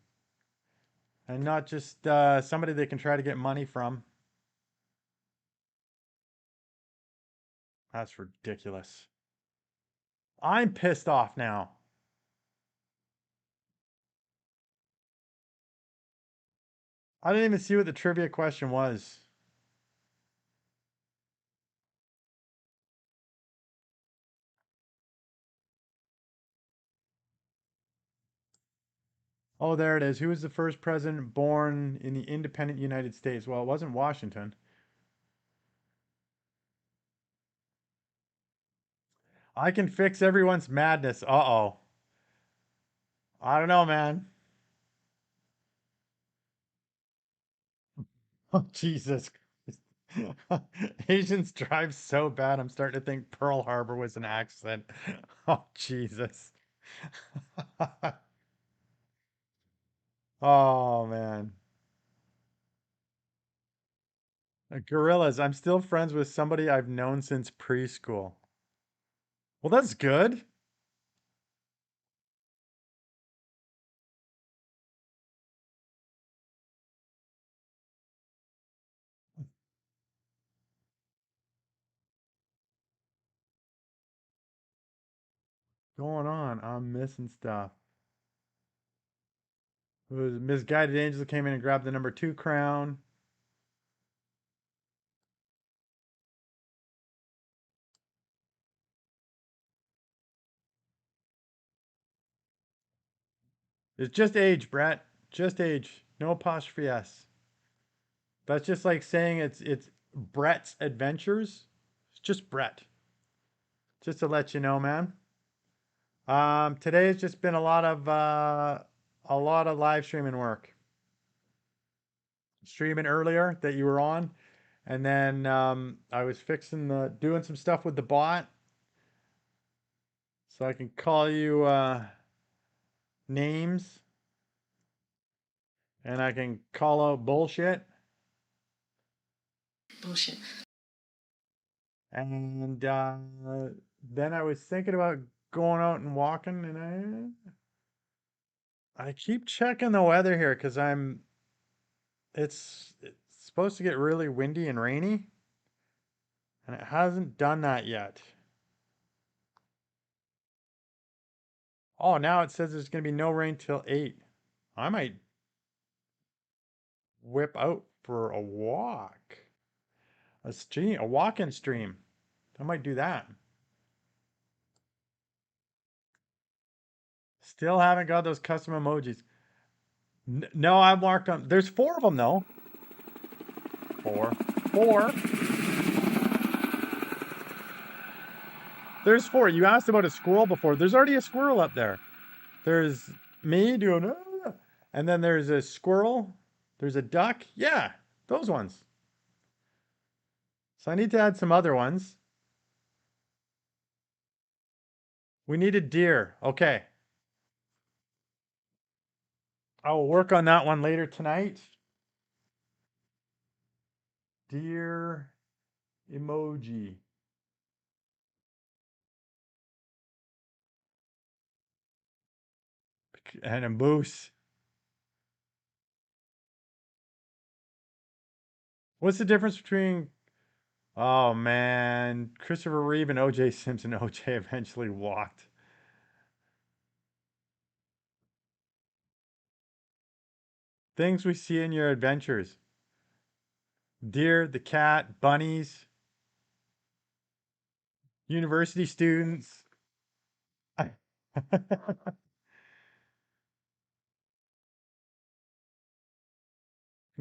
and not just somebody they can try to get money from. That's ridiculous. I'm pissed off now. I didn't even see what the trivia question was. Oh, there it is. Who was the first president born in the independent United States? Well, it wasn't Washington. I can fix everyone's madness. Uh-oh. I don't know, man. Oh, Jesus Christ. Asians drive so bad, I'm starting to think Pearl Harbor was an accident. Oh, Jesus. Oh, man. Gorillas. I'm still friends with somebody I've known since preschool. Well, that's good. Going on. I'm missing stuff. It was Misguided Angel came in and grabbed the number 2 crown. It's just age, Brett. Just age. No apostrophe S. That's just like saying it's Brett's Adventures. It's just Brett. Just to let you know, man. Today has just been a lot of live streaming work. Streaming earlier that you were on, and then I was fixing the doing some stuff with the bot, so I can call you names, and I can call out bullshit. Bullshit. And then I was thinking about going out and walking, and I keep checking the weather here because it's supposed to get really windy and rainy, and it hasn't done that yet. Oh, now it says there's going to be no rain till 8. I might whip out for a walk, a walk-in stream. I might do that. Still haven't got those custom emojis. No, I marked them. There's 4 of them though. 4. 4. There's 4. You asked about a squirrel before. There's already a squirrel up there. There's me doing, and then there's a squirrel. There's a duck. Yeah, those ones. So I need to add some other ones. We need a deer. Okay. I will work on that one later tonight. Deer emoji. And a moose. What's the difference between, oh man, Christopher Reeve and OJ Simpson? OJ eventually walked. Things we see in your adventures: deer, the cat, bunnies, university students.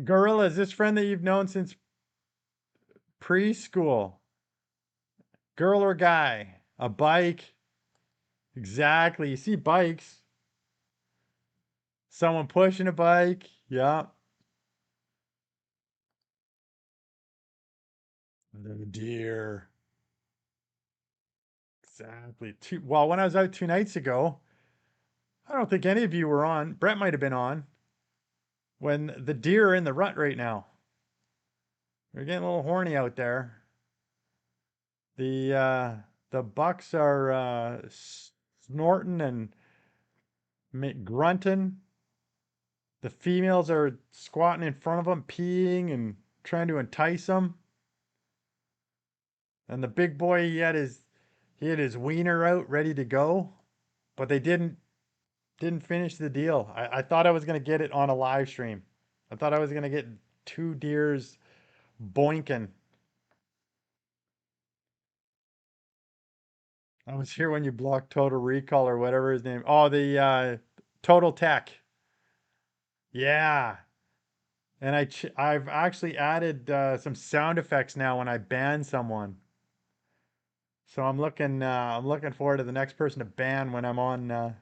Gorilla, is this friend that you've known since preschool? Girl or guy? A bike? Exactly. You see bikes. Someone pushing a bike. Yeah. The deer. Exactly. Well, when I was out 2 nights ago, I don't think any of you were on. Brett might have been on. When the deer are in the rut right now. They're getting a little horny out there. The bucks are snorting and grunting. The females are squatting in front of them, peeing and trying to entice them. And the big boy, he had his wiener out ready to go, but they didn't finish the deal. I thought I was gonna get it on a live stream. I thought I was gonna get two deers boinking. I was here when you blocked Total Recall or whatever his name. Oh, the Total Tech. Yeah. And I've actually added some sound effects now when I ban someone. So I'm looking forward to the next person to ban when I'm on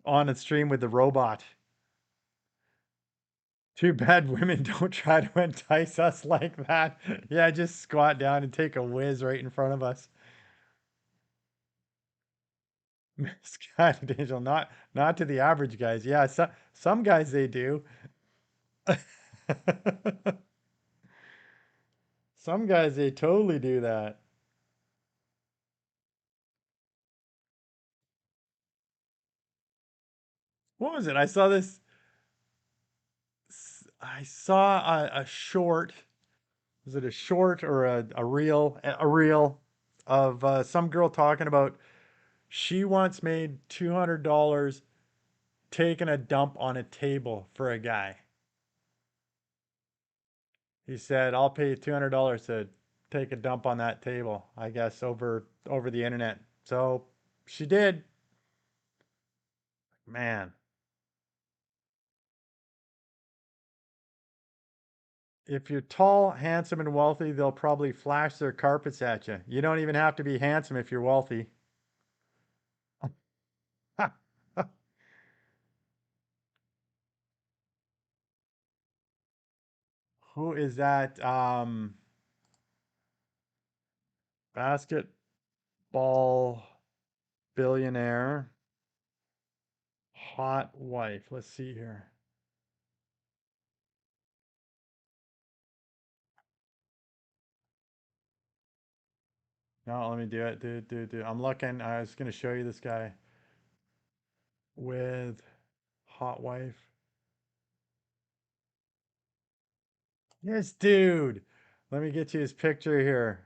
a stream with the robot. Too bad women don't try to entice us like that. Yeah, just squat down and take a whiz right in front of us. Misguided angel, not to the average guys. Yeah, some guys they do. Some guys they totally do that. What was it? I saw a short. Was it a short or a reel? A reel of some girl talking about she once made $200 taking a dump on a table for a guy. He said, "I'll pay you $200 to take a dump on that table." I guess over the internet. So she did. Man, if you're tall, handsome, and wealthy, they'll probably flash their carpets at you. You don't even have to be handsome if you're wealthy. Who is that? Basketball billionaire, hot wife. Let's see here. No, let me do it. Do. I'm looking. I was gonna show you this guy with hot wife. Yes, dude. Let me get you his picture here.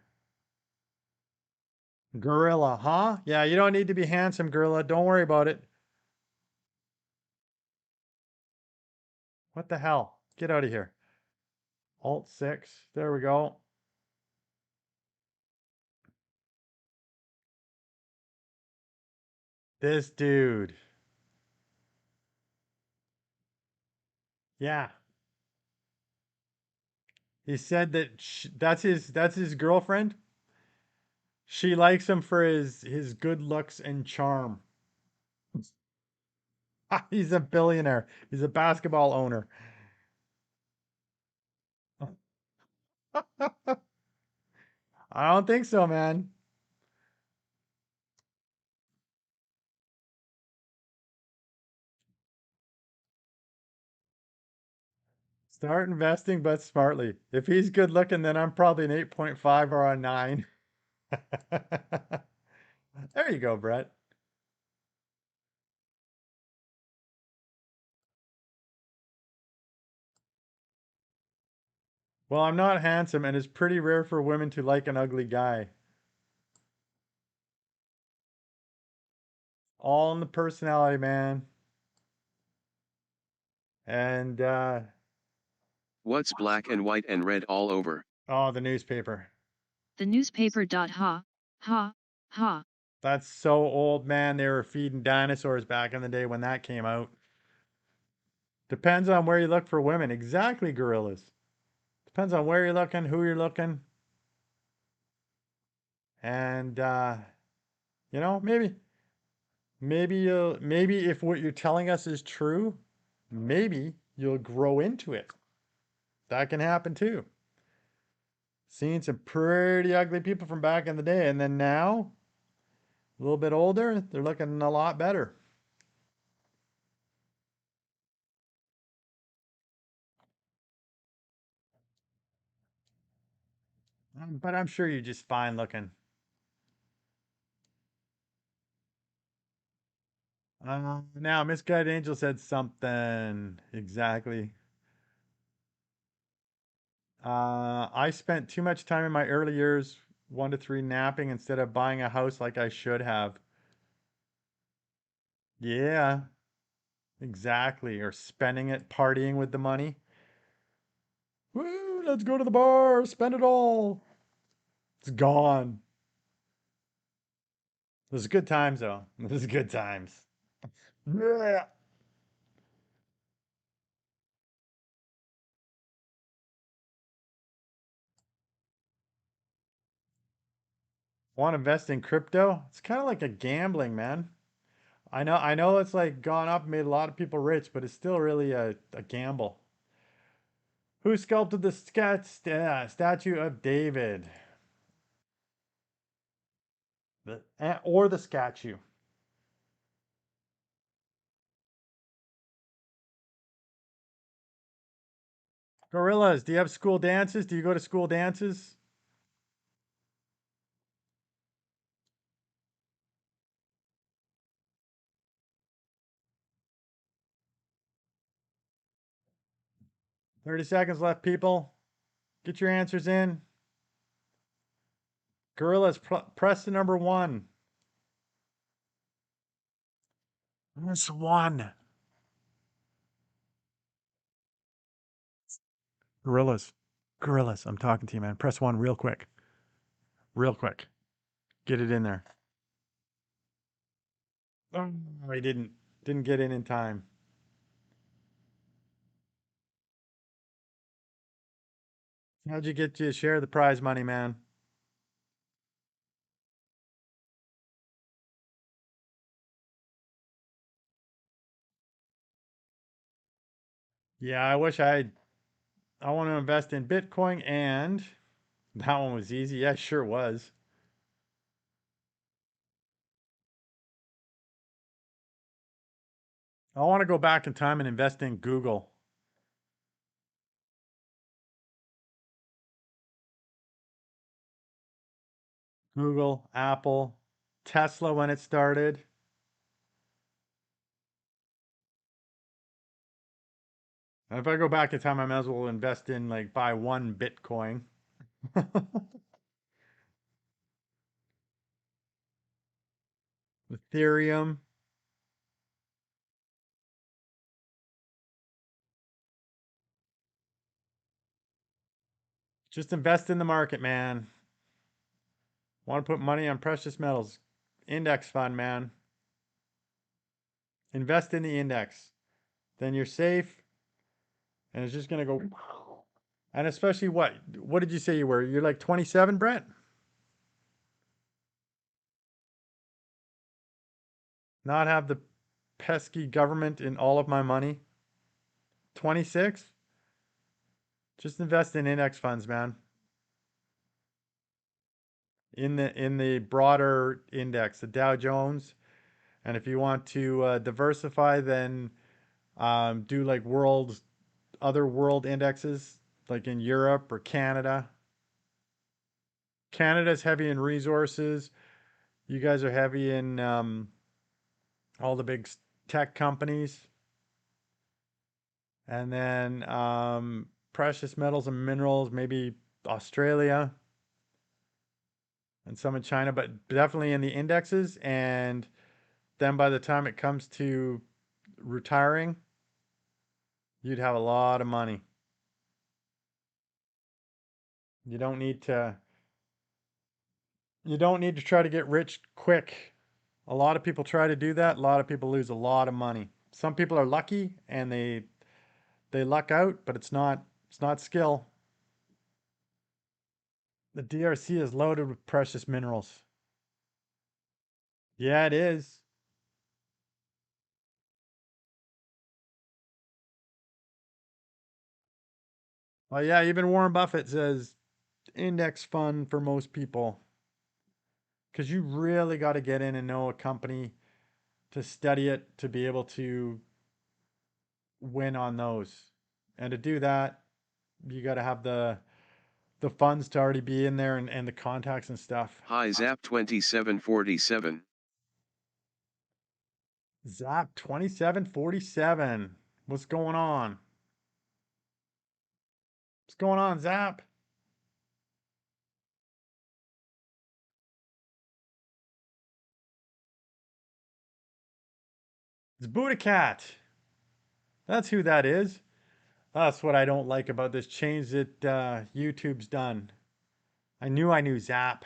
Gorilla, huh? Yeah, you don't need to be handsome, Gorilla. Don't worry about it. What the hell? Get out of here. Alt 6. There we go. This dude. Yeah. He said that that's his girlfriend. She likes him for his good looks and charm. He's a billionaire. He's a basketball owner. I don't think so, man. Start investing, but smartly. If he's good looking, then I'm probably an 8.5 or a 9. There you go, Brett. Well, I'm not handsome, and it's pretty rare for women to like an ugly guy. All in the personality, man. And What's black and white and red all over? oh, the newspaper. The newspaper. Ha, ha, ha. That's so old, man. They were feeding dinosaurs back in the day when that came out. Depends on where you look for women. Exactly, gorillas. Depends on where you're looking, who you're looking, and maybe if what you're telling us is true, maybe you'll grow into it. That can happen too. Seen some pretty ugly people from back in the day, and then now, a little bit older, they're looking a lot better. But I'm sure you're just fine looking. Now, Misguided Angel said something exactly. I spent too much time in my early years, 1 to 3, napping instead of buying a house like I should have. Yeah, Exactly. Or spending it, partying with the money. Woo, let's go to the bar, spend it all. It's gone. This is good times though. This is good times. Yeah. Want to invest in crypto? It's kind of like a gambling, man. I know it's like gone up, made a lot of people rich, but it's still really a gamble. Who sculpted the statue of David? Or the statue? Gorillas, do you have school dances? Do you go to school dances? 30 seconds left, people. Get your answers in. Gorillas, press the number one. Press one. Gorillas. Gorillas, I'm talking to you, man. Press one real quick. Real quick. Get it in there. Oh, I didn't. Didn't get in time. How'd you get to share the prize money, man? Yeah, I want to invest in Bitcoin and that one was easy. Yeah, sure was. I want to go back in time and invest in Google. Google, Apple, Tesla when it started. And if I go back in time, I might as well invest in like buy one Bitcoin. Ethereum. Just invest in the market, man. Want to put money on precious metals. Index fund, man. Invest in the index. Then you're safe and it's just going to go. And especially what did you say you were? You're like 27, Brett? Not have the pesky government in all of my money? 26? Just invest in index funds, man. In the broader index, the Dow Jones. And if you want to diversify, then do like other world indexes, like in Europe or Canada. Canada's heavy in resources. You guys are heavy in all the big tech companies. And then precious metals and minerals, maybe Australia and some in China, but definitely in the indexes. And then by the time it comes to retiring, you'd have a lot of money. You don't need to you don't need to try to get rich quick. A lot of people try to do that. A lot of people lose a lot of money. Some people are lucky and they luck out, but it's not skill. The DRC is loaded with precious minerals. Yeah, it is. Well, yeah, even Warren Buffett says index fund for most people because you really got to get in and know a company to study it to be able to win on those. And to do that, you got to have the funds to already be in there and the contacts and stuff. Hi Zap 2747. Zap 2747. What's going on? What's going on, Zap? It's Buddha Cat. That's who that is. That's what I don't like about this change that YouTube's done. I knew Zap.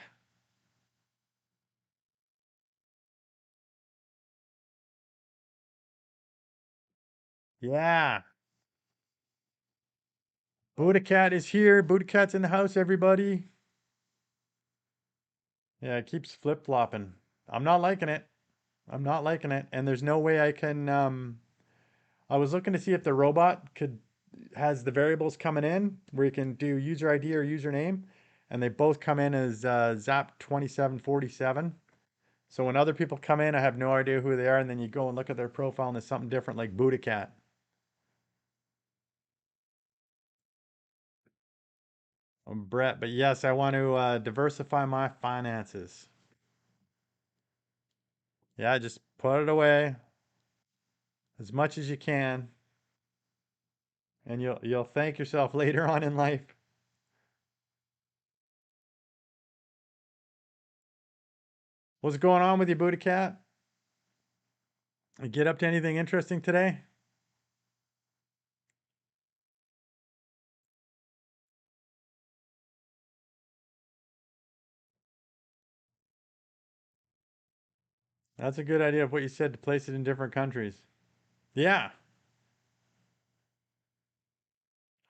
Yeah. Buddha Cat is here. Buddha Cat's in the house, everybody. Yeah, it keeps flip-flopping. I'm not liking it. I'm not liking it. And there's no way I can I was looking to see if the robot could has the variables coming in where you can do user ID or username, and they both come in as Zap 2747. So when other people come in, I have no idea who they are, and then you go and look at their profile and it's something different like Buddha Cat. I'm Brett, but yes, I want to diversify my finances. Yeah, just put it away as much as you can, and you'll thank yourself later on in life. What's going on with you, Buddha Cat? You get up to anything interesting today? That's a good idea of what you said to place it in different countries. Yeah.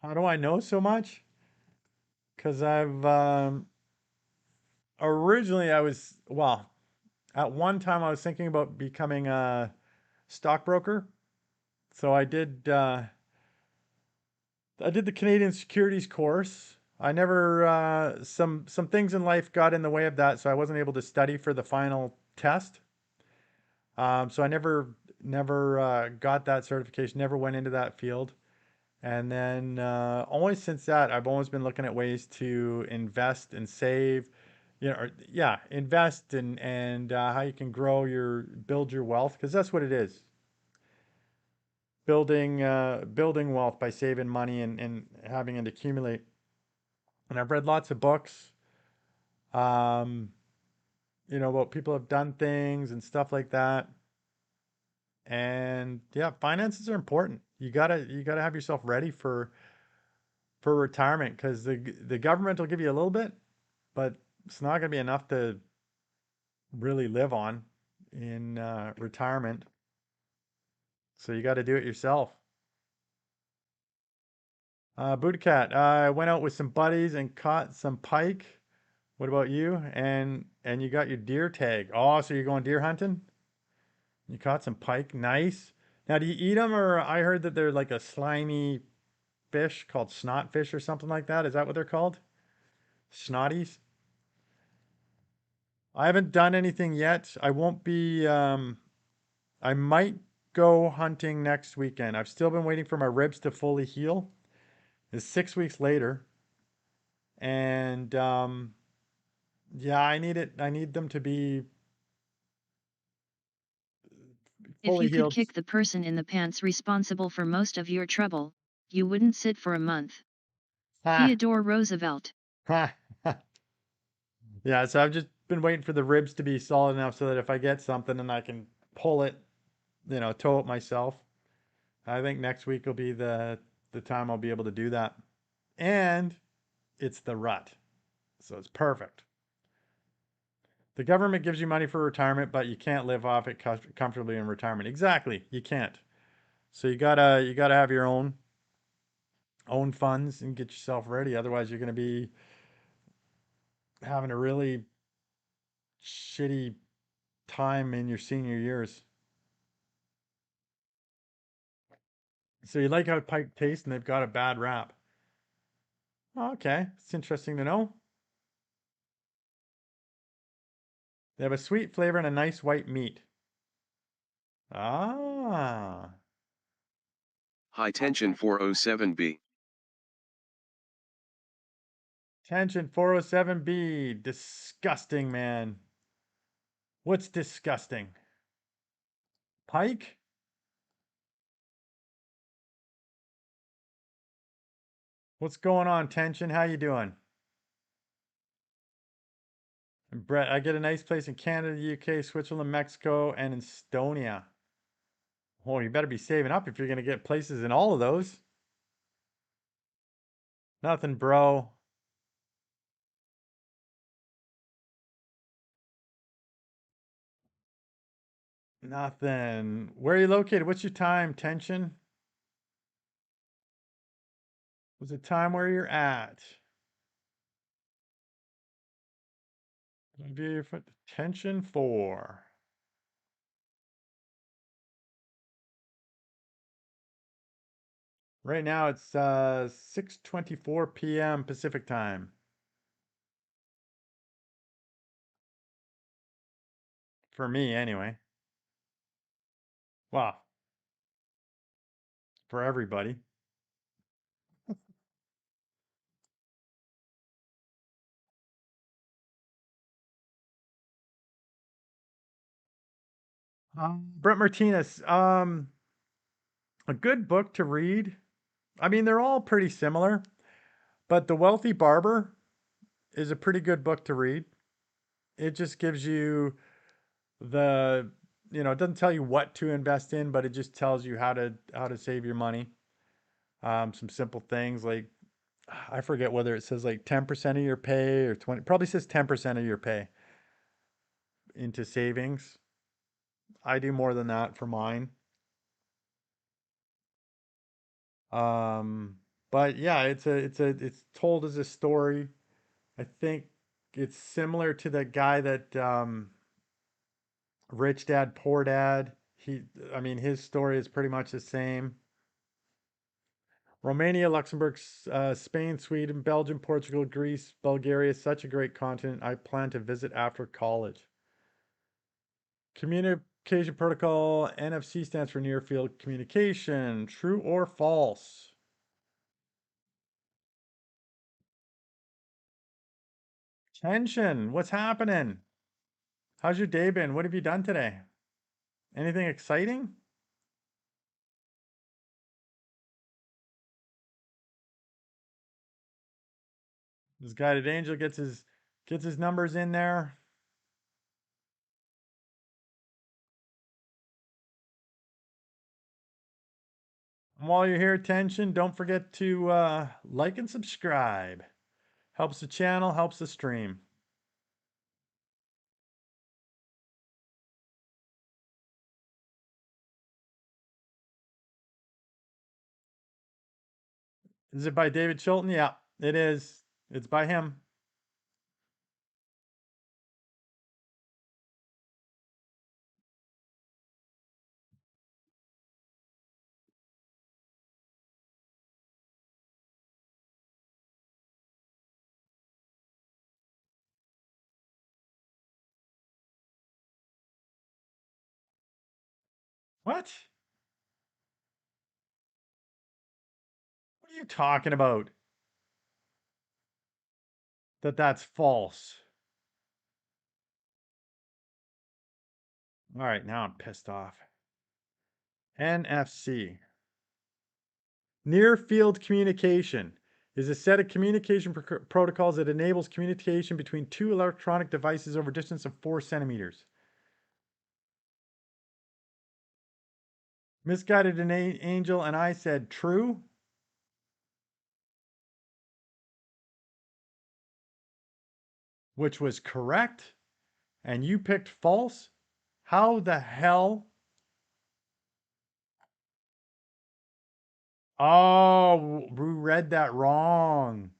How do I know so much? Because I've originally I was well at one time I was thinking about becoming a stockbroker. So I did the Canadian securities course. I never some things in life got in the way of that, so I wasn't able to study for the final test. So I never got that certification. Never went into that field. And then always since that, I've always been looking at ways to invest and save, yeah, invest and how you can build your wealth because that's what it is. Building wealth by saving money and having it accumulate. And I've read lots of books, um, about people have done things and stuff like that. And yeah, finances are important. You gotta have yourself ready for retirement because the government will give you a little bit, but it's not going to be enough to really live on in retirement. So you got to do it yourself. Buddha Cat, I went out with some buddies and caught some pike. What about you? And you got your deer tag. Oh, so you're going deer hunting? You caught some pike. Nice. Now, do you eat them, or I heard that they're like a slimy fish called snotfish or something like that. Is that what they're called? Snotties? I haven't done anything yet. I won't be I might go hunting next weekend. I've still been waiting for my ribs to fully heal. It's 6 weeks later, and yeah, I need it. I need them to be If fully you could healed. kick the person in the pants responsible for most of your trouble, you wouldn't sit for a month. Ha, Theodore Roosevelt. ha, ha. Yeah, so I've just been waiting for the ribs to be solid enough so that if I get something and I can pull it, tow it myself. I think next week will be the time I'll be able to do that. And it's the rut, so it's perfect. The government gives you money for retirement, but you can't live off it comfortably in retirement. Exactly, you can't. So you gotta have your own funds and get yourself ready. Otherwise, you're gonna be having a really shitty time in your senior years. So you like how pike tastes, and they've got a bad rap. Oh, okay, it's interesting to know. They have a sweet flavor and a nice white meat. Ah, High tension 407B. tension 407B. Disgusting, man. What's disgusting? Pike? What's going on, Tension? How you doing? And Brett, I get a nice place in Canada, UK, Switzerland, Mexico, and Estonia. Oh, you better be saving up if you're going to get places in all of those. Nothing, bro. Nothing. Where are you located? What's your time? Tension? What's the time where you're at? View your foot. Tension 4. Right now it's 6:24 p.m. Pacific time. For me, anyway. Well, for everybody. Brett Martinez, a good book to read. I mean, they're all pretty similar, but The Wealthy Barber is a pretty good book to read. It just gives you the, it doesn't tell you what to invest in, but it just tells you how to save your money. Some simple things like I forget whether it says like 10% of your pay or 20, probably says 10% of your pay into savings. I do more than that for mine. Um, but yeah, it's told as a story. I think it's similar to the guy that Rich Dad Poor Dad. I mean, his story is pretty much the same. Romania, Luxembourg, Spain, Sweden, Belgium, Portugal, Greece, Bulgaria. Such a great continent. I plan to visit after college. Communication protocol, NFC stands for near field communication. True or false? Tension. What's happening? How's your day been? What have you done today? Anything exciting? This guided angel gets his numbers in there. And while you're here, tension, don't forget to like and subscribe. Helps the channel, helps the stream. Is it by David Chilton? Yeah, it is. It's by him. What? What are you talking about? That's false. All right, now I'm pissed off. NFC. Near field communication is a set of communication protocols that enables communication between two electronic devices over a distance of 4 centimeters. Misguided an angel, and I said true, which was correct, and you picked false. How the hell? Oh, we read that wrong.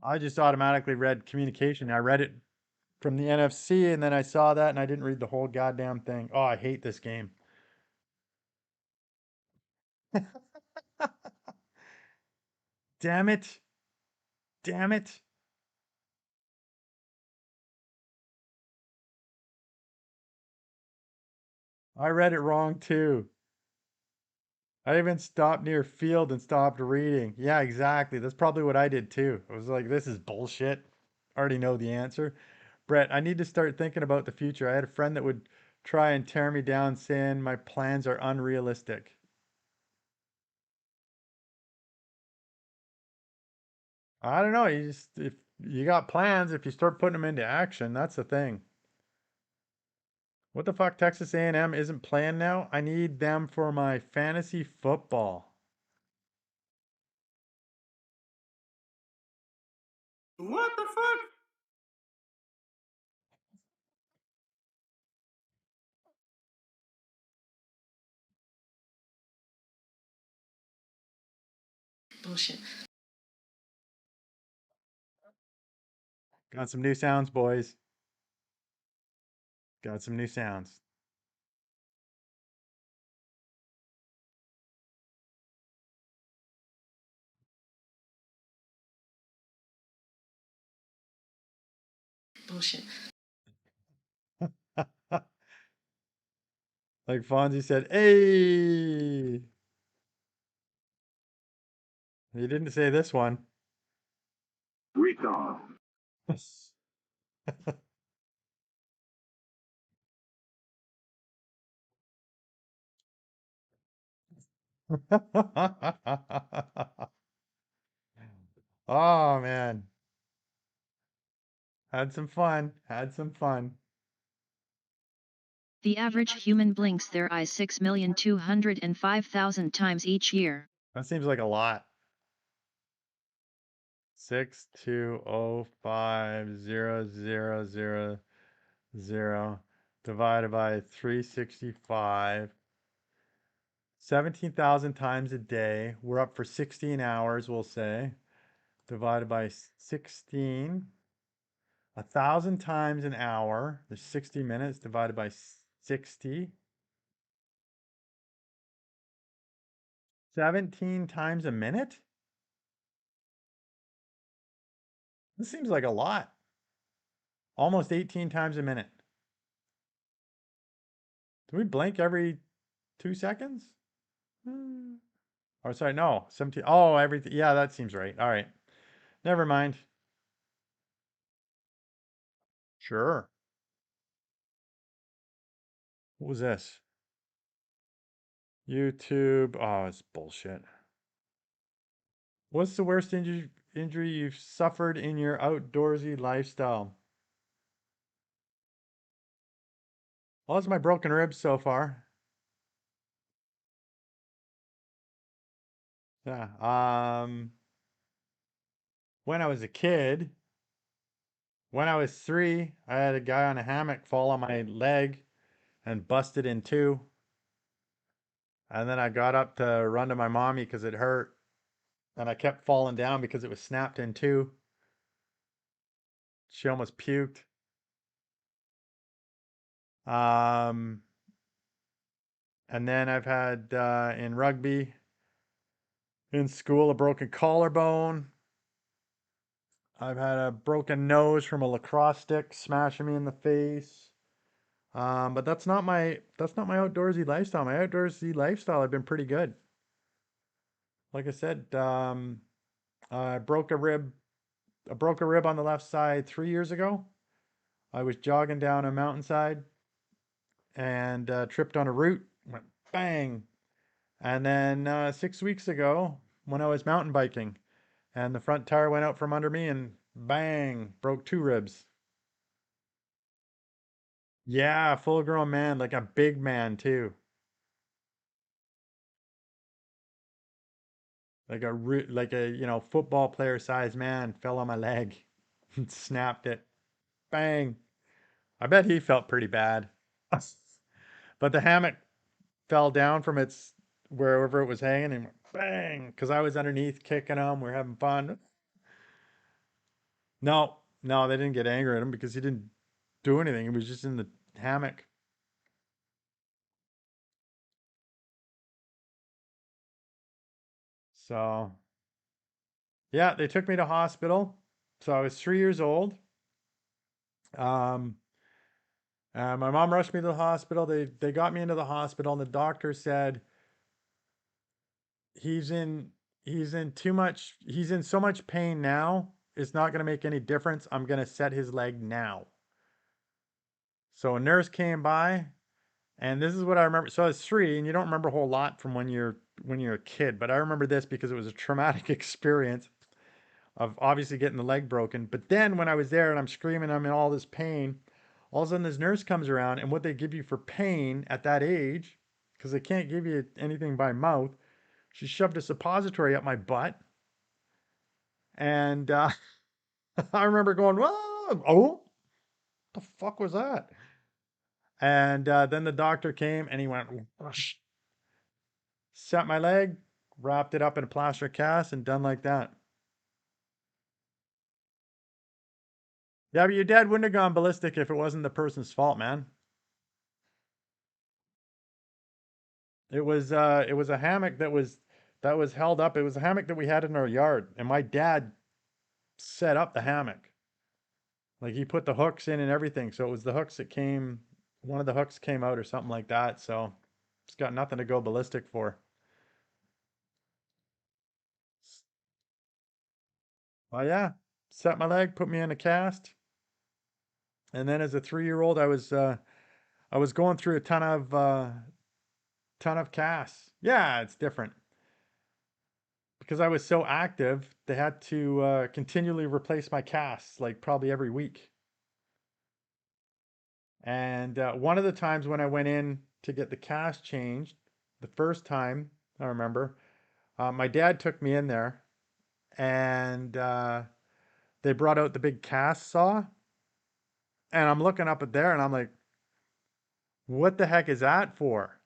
I just automatically read communication. I read it from the NFC, and then I saw that, and I didn't read the whole goddamn thing. Oh, I hate this game. Damn it. Damn it. I read it wrong too. I even stopped near field and stopped reading. Yeah, exactly. That's probably what I did too. I was like, this is bullshit. I already know the answer. Brett, I need to start thinking about the future. I had a friend that would try and tear me down saying my plans are unrealistic. I don't know. If you got plans, if you start putting them into action, that's the thing. What the fuck? Texas A&M isn't playing now? I need them for my fantasy football. What the fuck? Bullshit. Got some new sounds, boys. Got some new sounds. Bullshit. Like Fonzie said, hey! He didn't say this one. Retard. Oh man. Had some fun. Had some fun. The average human blinks their eyes 6,205,000 times each year. That seems like a lot. 6,205,000 divided by 365. 17,000 times a day. We're up for 16 hours, we'll say. Divided by 16. 1,000 times an hour. There's 60 minutes divided by 60. 17 times a minute? This seems like a lot. Almost 18 times a minute. Do we blink every 2 seconds? Or sorry, no, 17. Oh, everything. Yeah, that seems right. All right. Never mind. Sure. What was this? YouTube. Oh, it's bullshit. What's the worst injury you've suffered in your outdoorsy lifestyle? Well, that's my broken ribs so far. Yeah. When I was a kid, when I was 3, I had a guy on a hammock fall on my leg and busted in two. And then I got up to run to my mommy because it hurt. And I kept falling down because it was snapped in two. She almost puked. Um, and then I've had in rugby, in school, a broken collarbone. I've had a broken nose from a lacrosse stick smashing me in the face. But that's not my outdoorsy lifestyle. My outdoorsy lifestyle, I've been pretty good. Like I said, I broke a rib on the left side 3 years ago. I was jogging down a mountainside and tripped on a root, went bang. And then 6 weeks ago, when I was mountain biking, and the front tire went out from under me and bang, broke two ribs. Yeah, full grown man, like a big man too. Like a football player sized man fell on my leg and snapped it. Bang. I bet he felt pretty bad. But the hammock fell down from its wherever it was hanging and went bang because I was underneath kicking him. We are having fun. No, no, they didn't get angry at him because he didn't do anything. He was just in the hammock. So, yeah, they took me to hospital. So I was 3 years old. Um, my mom rushed me to the hospital. They got me into the hospital, and the doctor said he's in he's in so much pain now. It's not going to make any difference. I'm going to set his leg now. So a nurse came by, and this is what I remember. So I was 3, and you don't remember a whole lot from when you're a kid, but I remember this because it was a traumatic experience of obviously getting the leg broken. But then when I was there and I'm screaming, I'm in all this pain, All of a sudden, this nurse comes around, and what they give you for pain at that age, because they can't give you anything by mouth, she shoved a suppository up my butt. And I remember going, whoa, oh, the fuck was that? And then the doctor came and he went, whoosh, set my leg, wrapped it up in a plaster cast, and done like that. Yeah, but your dad wouldn't have gone ballistic if it wasn't the person's fault, man. It was a hammock that was held up. It was a hammock that we had in our yard, and my dad set up the hammock. Like he put the hooks in and everything. So it was the hooks that came, one of the hooks came out or something like that. So it's got nothing to go ballistic for. Oh yeah, set my leg, put me in a cast, and then as a 3-year-old, I was going through a ton of casts. Yeah, it's different because I was so active. They had to continually replace my casts, like probably every week. And one of the times when I went in to get the cast changed, the first time I remember, my dad took me in there, and they brought out the big cast saw, and I'm looking up at there, and I'm like, "What the heck is that for?"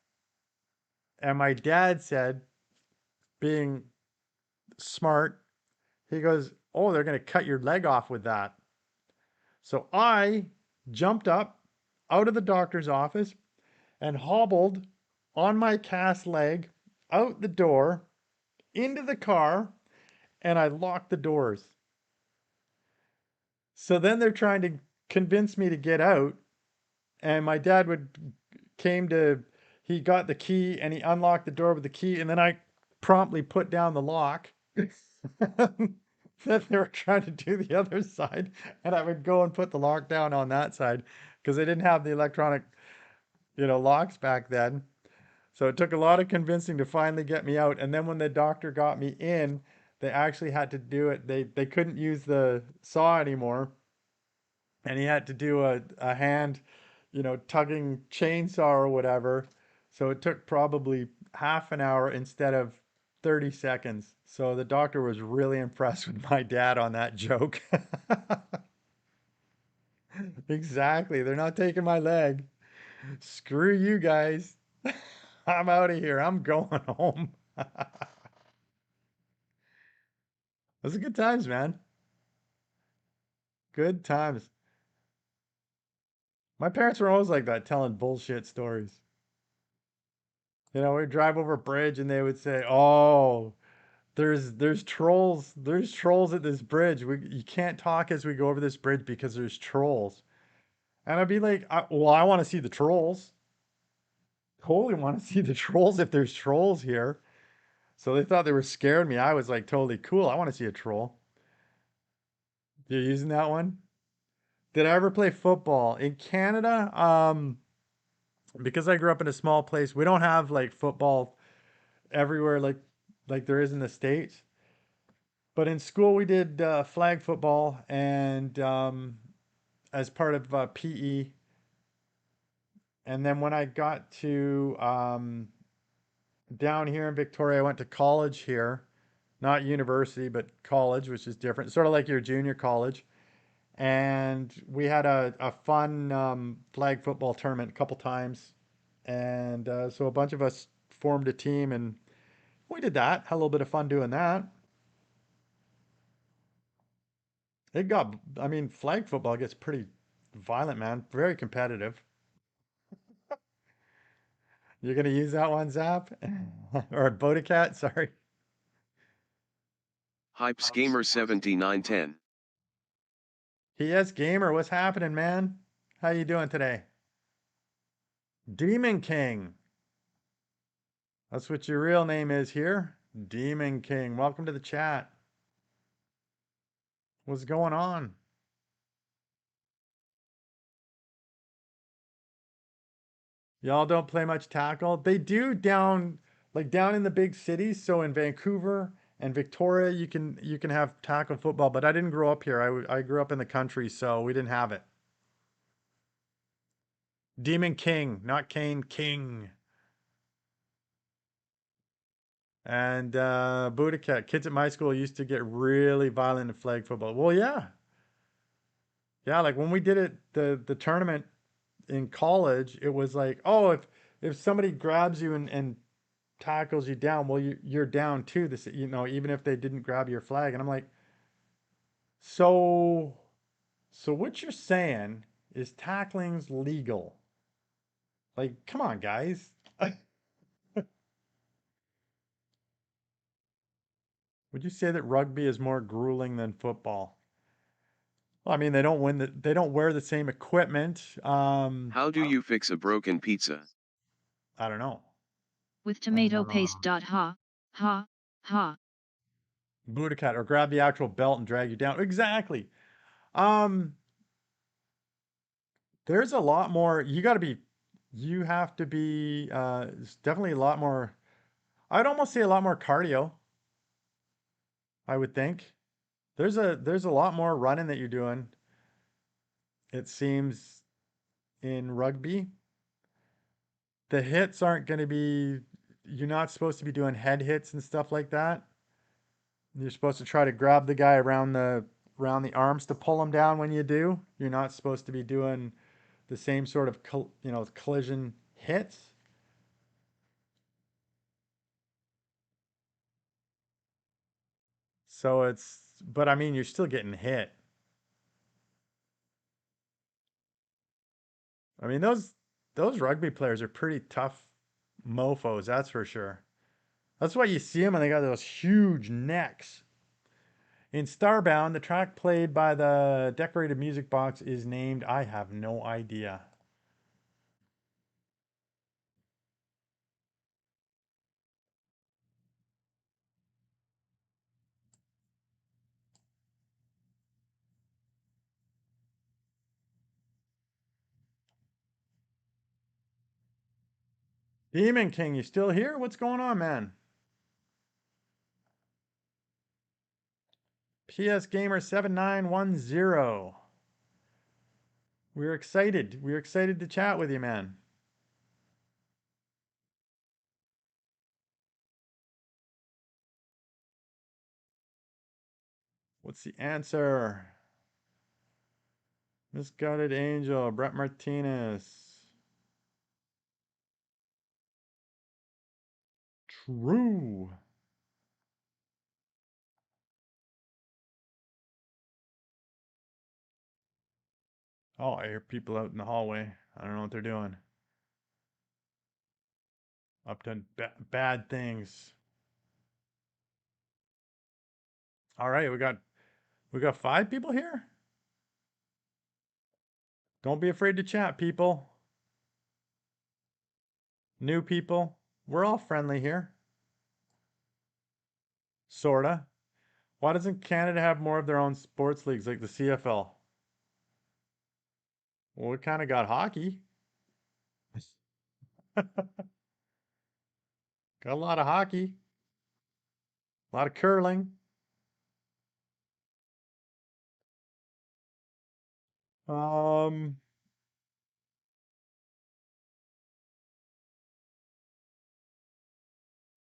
And my dad said, being smart, he goes, "Oh, they're going to cut your leg off with that." So I jumped up out of the doctor's office and hobbled on my cast leg out the door into the car, and I locked the doors. So then they're trying to convince me to get out, and my dad would came to he got the key and he unlocked the door with the key, and then I promptly put down the lock. Then they were trying to do the other side, and I would go and put the lock down on that side because they didn't have the electronic, locks back then. So it took a lot of convincing to finally get me out. And then when the doctor got me in, they actually had to do it. They couldn't use the saw anymore, and he had to do a hand, tugging chainsaw or whatever. So it took probably half an hour instead of 30 seconds. So the doctor was really impressed with my dad on that joke. Exactly. They're not taking my leg. Screw you guys. I'm out of here. I'm going home. Those are good times, man. Good times. My parents were always like that, telling bullshit stories. We'd drive over a bridge and they would say, "Oh, there's trolls. There's trolls at this bridge. You can't talk as we go over this bridge because there's trolls." And I'd be like, "Well, I want to see the trolls. Totally want to see the trolls if there's trolls here." So they thought they were scaring me. I was like, totally cool. I want to see a troll. You're using that one? Did I ever play football in Canada? Because I grew up in a small place, we don't have like football everywhere like there is in the States. But in school, we did flag football, and as part of PE. And then when I got to down here in Victoria, I went to college here, not university, but college, which is different, sort of like your junior college. And we had a fun flag football tournament a couple times. And so a bunch of us formed a team, and we did that. Had a little bit of fun doing that. I mean, flag football gets pretty violent, man. Very competitive. You're gonna use that one, Zap? Or Bodecat, sorry. Hypes Gamer 7910. PS Gamer, what's happening, man? How you doing today? Demon King. That's what your real name is here. Demon King. Welcome to the chat. What's going on? Y'all don't play much tackle? They do down in the big cities. So in Vancouver and Victoria, you can have tackle football, but I didn't grow up here. I grew up in the country, so we didn't have it. Demon King, not Kane, King. And Buddha Cat. Kids at my school used to get really violent in flag football. Well, yeah. Yeah, like when we did it, the tournament in college, it was like, oh, if somebody grabs you and tackles you down, well, you're down too. This, even if they didn't grab your flag. And I'm like, so, so what you're saying is tackling's legal? Like, come on, guys. Would you say that rugby is more grueling than football? Well, I mean, they don't wear the same equipment. How do you fix a broken pizza? I don't know. With tomato paste. Ha, ha, ha. Buddha cat or grab the actual belt and drag you down. Exactly. Um, there's a lot more. You have to be. It's definitely a lot more. I'd almost say a lot more cardio. I would think. There's a lot more running that you're doing. It seems in rugby. The hits aren't going to be. You're not supposed to be doing head hits and stuff like that. You're supposed to try to grab the guy around the arms to pull him down when you do. You're not supposed to be doing the same sort of collision hits. So but I mean, you're still getting hit. I mean, those rugby players are pretty tough mofos, that's for sure. That's why you see them and they got those huge necks. In Starbound, the track played by the decorated music box is named, I have no idea. Demon King, you still here? What's going on, man? PS Gamer 7910. We're excited. We're excited to chat with you, man. What's the answer? Misguided Angel, Brett Martinez. True. Oh, I hear people out in the hallway. I don't know what they're doing. Up to bad things. All right, we got 5 people here. Don't be afraid to chat, people. New people. We're all friendly here. Sorta. Why doesn't Canada have more of their own sports leagues like the CFL? Well, we kind of got hockey. Got a lot of hockey, a lot of curling. Um,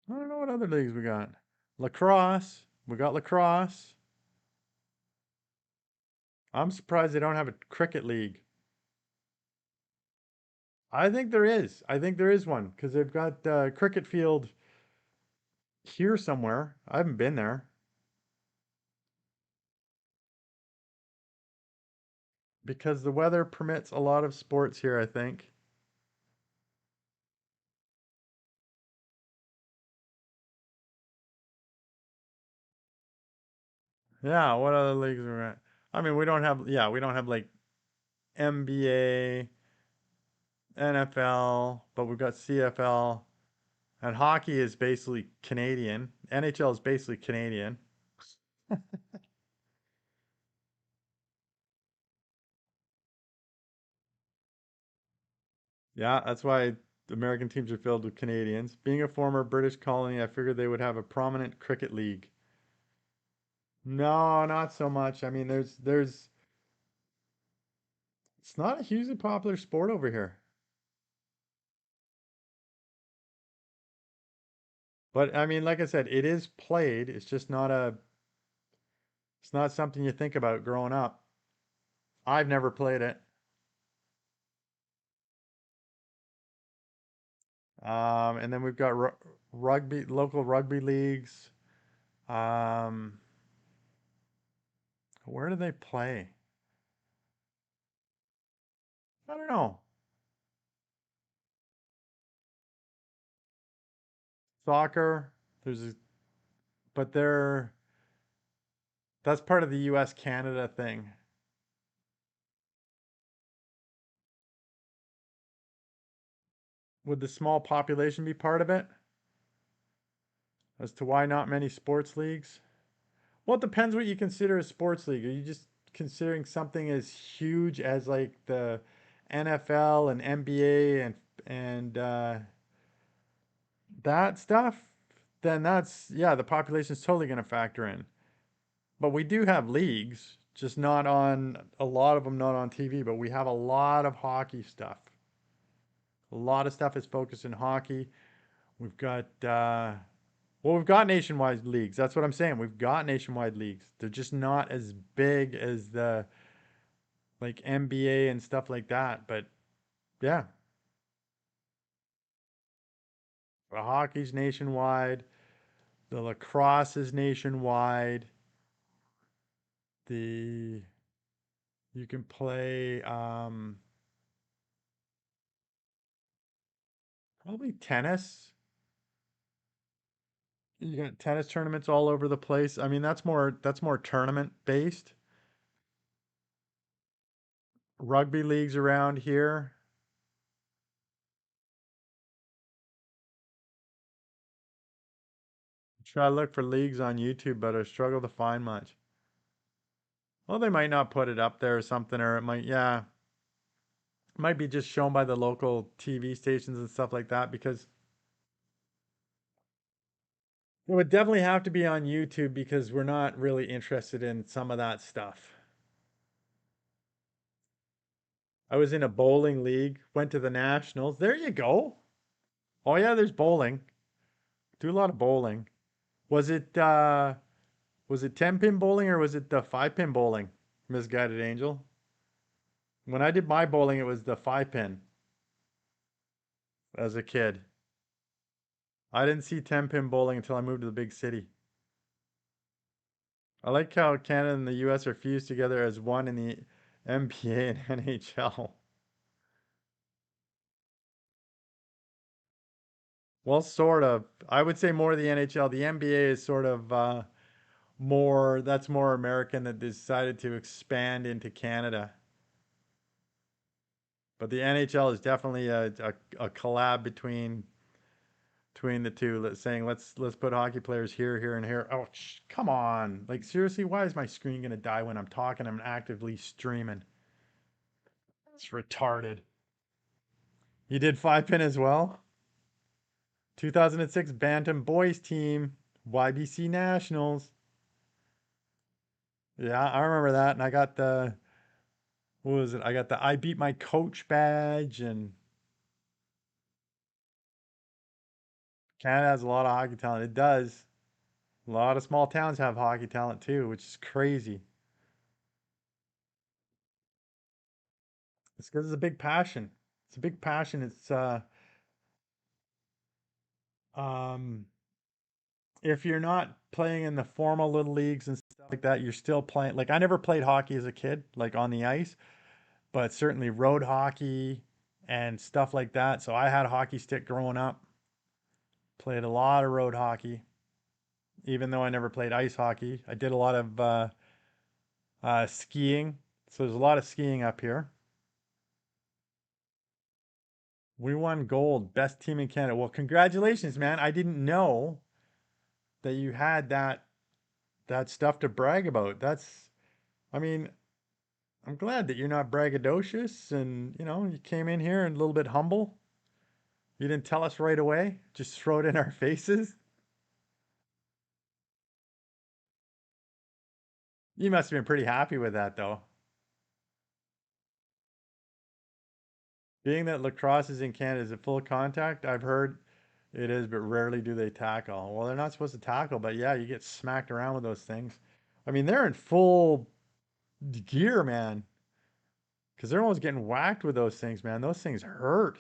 I don't know what other leagues we got. Lacrosse. We got lacrosse. I'm surprised they don't have a cricket league. I think there is. I think there is one because they've got cricket field here somewhere. I haven't been there because the weather permits a lot of sports here, I think. Yeah, what other leagues are at? I mean, we don't have like NBA, NFL, but we've got CFL. And hockey is basically Canadian. NHL is basically Canadian. Yeah, that's why the American teams are filled with Canadians. Being a former British colony, I figured they would have a prominent cricket league. No, not so much. I mean, there's it's not a hugely popular sport over here. But I mean, like I said, it is played. It's not something you think about growing up. I've never played it. And then we've got rugby, local rugby leagues. Um, where do they play? I don't know. Soccer. There's, a, but that's part of the U.S. Canada thing. Would the small population be part of it? As to why not many sports leagues? Well, it depends what you consider a sports league. Are you just considering something as huge as like the NFL and NBA and that stuff? Then that's yeah, the population's totally going to factor in. But we do have leagues, just not on a lot of them not on TV, but we have a lot of hockey stuff. A lot of stuff is focused in hockey. We've got well, we've got nationwide leagues. That's what I'm saying. We've got nationwide leagues. They're just not as big as the like NBA and stuff like that. But yeah, the hockey's nationwide. The lacrosse is nationwide. The you can play probably tennis. You got tennis tournaments all over the place. I mean, that's more tournament based. Rugby leagues around here. Try to look for leagues on YouTube, but I struggle to find much. Well, they might not put it up there or something, or it might, yeah, it might be just shown by the local TV stations and stuff like that because it would definitely have to be on YouTube because we're not really interested in some of that stuff. I was in a bowling league, went to the nationals. There you go. Oh yeah, there's bowling. Do a lot of bowling. Was it was it 10 pin bowling or was it the 5 pin bowling? Misguided Angel. When I did my bowling, it was the 5 pin as a kid. I didn't see 10 pin bowling until I moved to the big city. I like how Canada and the US are fused together as one in the NBA and NHL. Well, sort of. I would say more the NHL. The NBA is sort of more, that's more American that decided to expand into Canada. But the NHL is definitely a collab between the two, saying let's put hockey players here, here, and here. Oh, come on! Like seriously, why is my screen gonna die when I'm talking? I'm actively streaming. It's retarded. You did 5 pin as well. 2006 Bantam Boys Team, YBC Nationals. Yeah, I remember that, and I got the what was it? I got the I beat my coach badge, and Canada has a lot of hockey talent. It does. A lot of small towns have hockey talent too, which is crazy. It's because it's a big passion. It's a big passion. It's um if you're not playing in the formal little leagues and stuff like that, you're still playing. Like I never played hockey as a kid, like on the ice, but certainly road hockey and stuff like that. So I had a hockey stick growing up. Played a lot of road hockey, even though I never played ice hockey. I did a lot of skiing. So there's a lot of skiing up here. We won gold, best team in Canada. Well, congratulations, man. I didn't know that you had that stuff to brag about. That's I mean, I'm glad that you're not braggadocious and, you came in here and a little bit humble. You didn't tell us right away, just throw it in our faces. You must have been pretty happy with that though. Being that lacrosse is in Canada, is it full contact? I've heard It is, but rarely do they tackle. Well, they're not supposed to tackle, but yeah, you get smacked around with those things. I mean, they're in full gear, man, because they're almost getting whacked with those things, man. Those things hurt.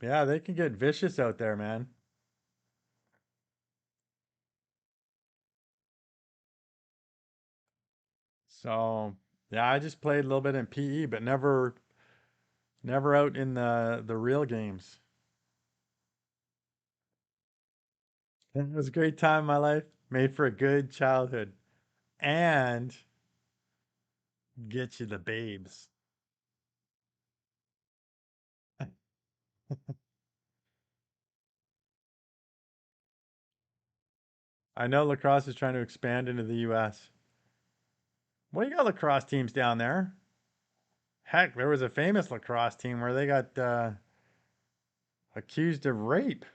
Yeah, they can get vicious out there, man. So, yeah, I just played a little bit in PE, but never out in the real games. It was a great time in my life. Made for a good childhood. And get you the babes. I know lacrosse is trying to expand into the US. Well, you got lacrosse teams down there. Heck, there was a famous lacrosse team where they got accused of rape.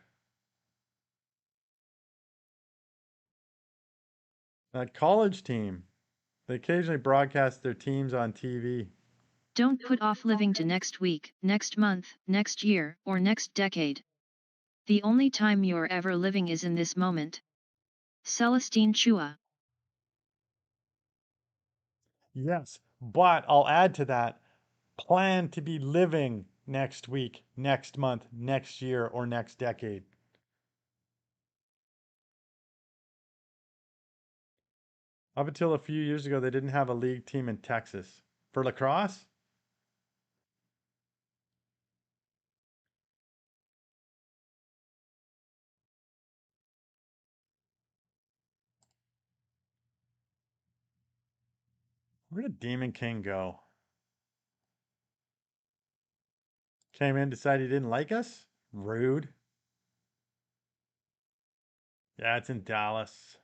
That college team. They occasionally broadcast their teams on TV. Don't put off living to next week, next month, next year, or next decade. The only time you're ever living is in this moment. Celestine Chua. Yes, but I'll add to that plan to be living next week, next month, next year, or next decade. Up until a few years ago, they didn't have a league team in Texas. For lacrosse, where did Demon King go? Came in, decided he didn't like us? Rude. Yeah, it's in Dallas.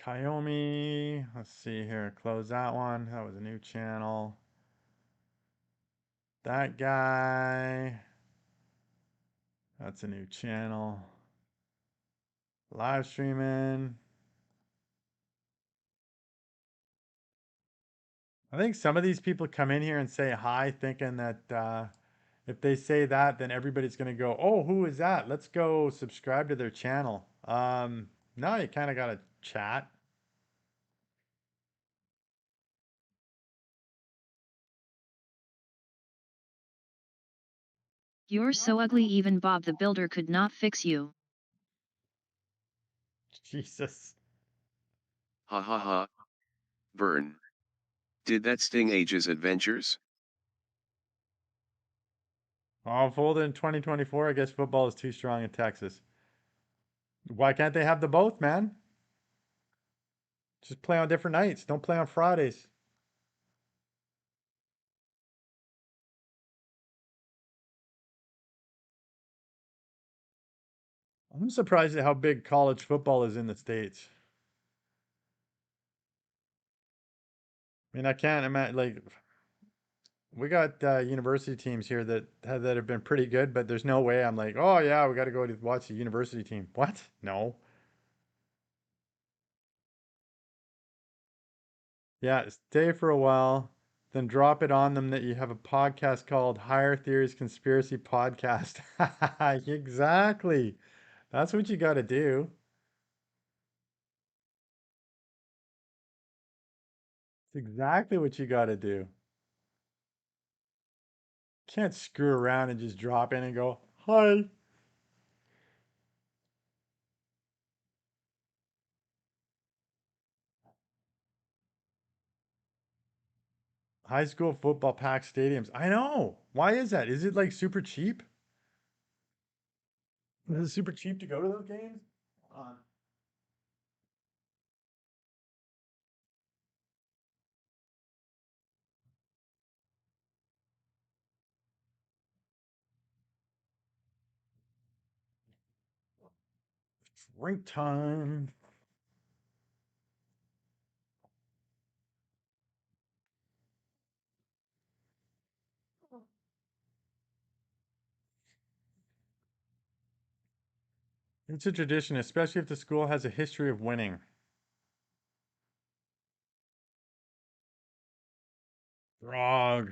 Kayomi. Let's see here. Close that one. That was a new channel. That guy. That's a new channel. Live streaming. I think some of these people come in here and say hi thinking that if they say that, then everybody's going to go, oh, who is that? Let's go subscribe to their channel. No, you kind of got to chat. You're so ugly even Bob the Builder could not fix you. Jesus. Ha ha ha. Burn. Did that sting Age's adventures? Oh, folded in 2024. I guess football is too strong in Texas. Why can't they have the both, man? Just play on different nights. Don't play on Fridays. I'm surprised at how big college football is in the States. I mean, I can't imagine, like, we got university teams here that have been pretty good, but there's no way I'm like, oh yeah, we got to go to watch the university team. What? No. Yeah, stay for a while, then drop it on them that you have a podcast called Higher Theories Conspiracy Podcast. Exactly. That's what you got to do. It's exactly what you got to do. Can't screw around and just drop in and go, hi. High school football packed stadiums. I know. Why is that? Is it like super cheap? Is it super cheap to go to those games? Uh, Drink time. It's a tradition, especially if the school has a history of winning. Grog.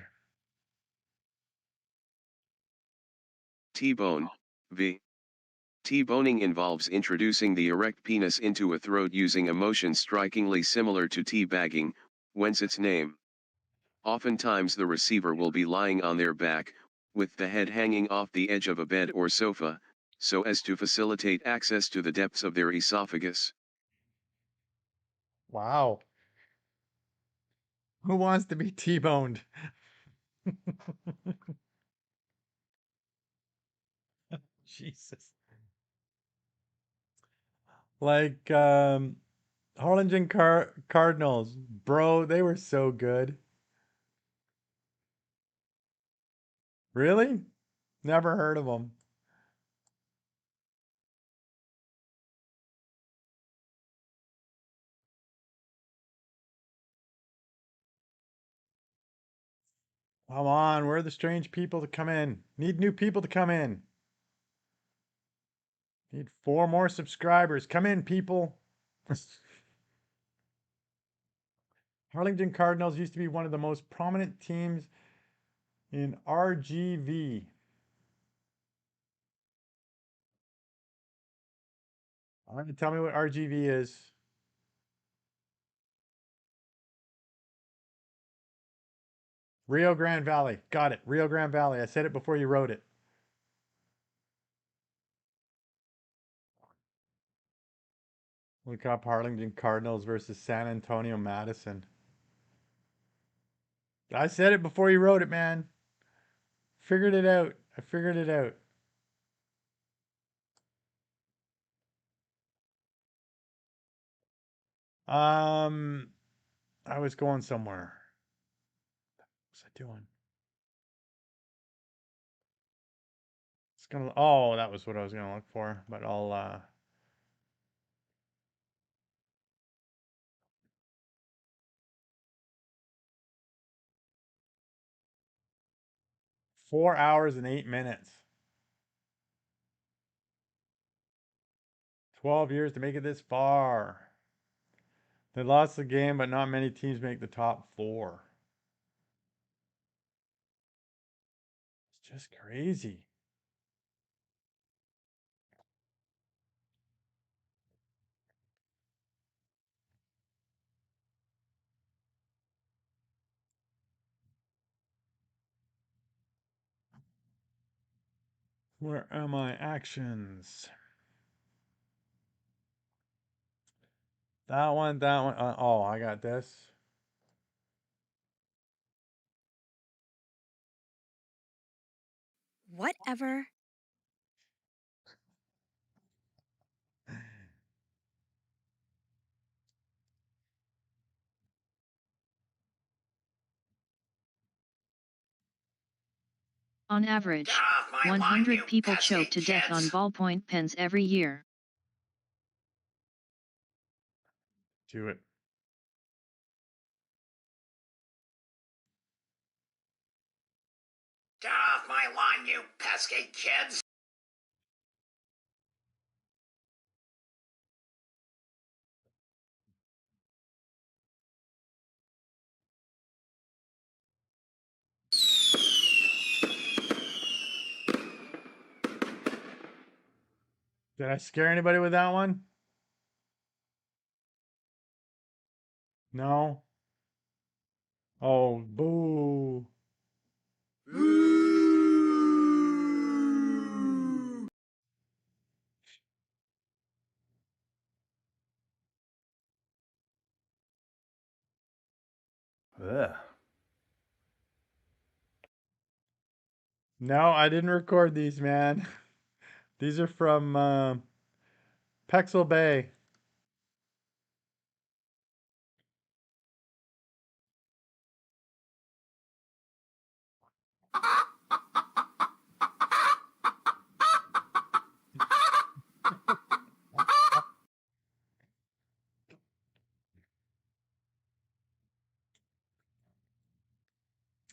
T-bone, v. T-boning involves introducing the erect penis into a throat using a motion strikingly similar to teabagging, whence its name. Oftentimes the receiver will be lying on their back, with the head hanging off the edge of a bed or sofa, so as to facilitate access to the depths of their esophagus. Wow. Who wants to be T-boned? Jesus. Like Harlingen Cardinals, bro, they were so good. Really? Never heard of them. Come on, where are the strange people to come in? Need new people to come in. Need 4 more subscribers. Come in, people. Harlingen Cardinals used to be one of the most prominent teams in RGV. Tell me what RGV is. Rio Grande Valley. Got it. Rio Grande Valley. I said it before you wrote it. Look up Harlingen Cardinals versus San Antonio Madison. I said it before you wrote it, man. Figured it out. I figured it out. Um, I was going somewhere. What was I doing? It's gonna. Oh, that was what I was gonna look for. But I'll. 4 hours and 8 minutes. 12 years to make it this far. They lost the game, but not many teams make the top four. It's just crazy. Where are my actions? That one, that one. Oh, I got this. Whatever. On Get average, off my lawn, you 100 people pesky choke to death on kids! ballpoint pens every year. Do it. Get off my lawn, you pesky kids! Did I scare anybody with that one? No. Oh, boo. Ugh. No, I didn't record these, man. These are from Pexel Bay.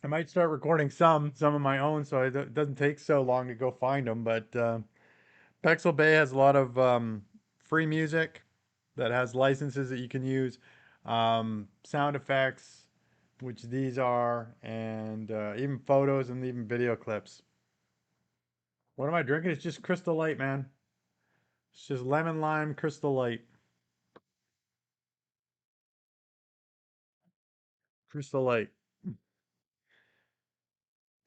I might start recording some of my own, so it doesn't take so long to go find them. But Pexel Bay has a lot of free music that has licenses that you can use, sound effects, which these are, and even photos and even video clips. What am I drinking? It's just Crystal Light, man. It's just lemon lime Crystal Light. Crystal Light.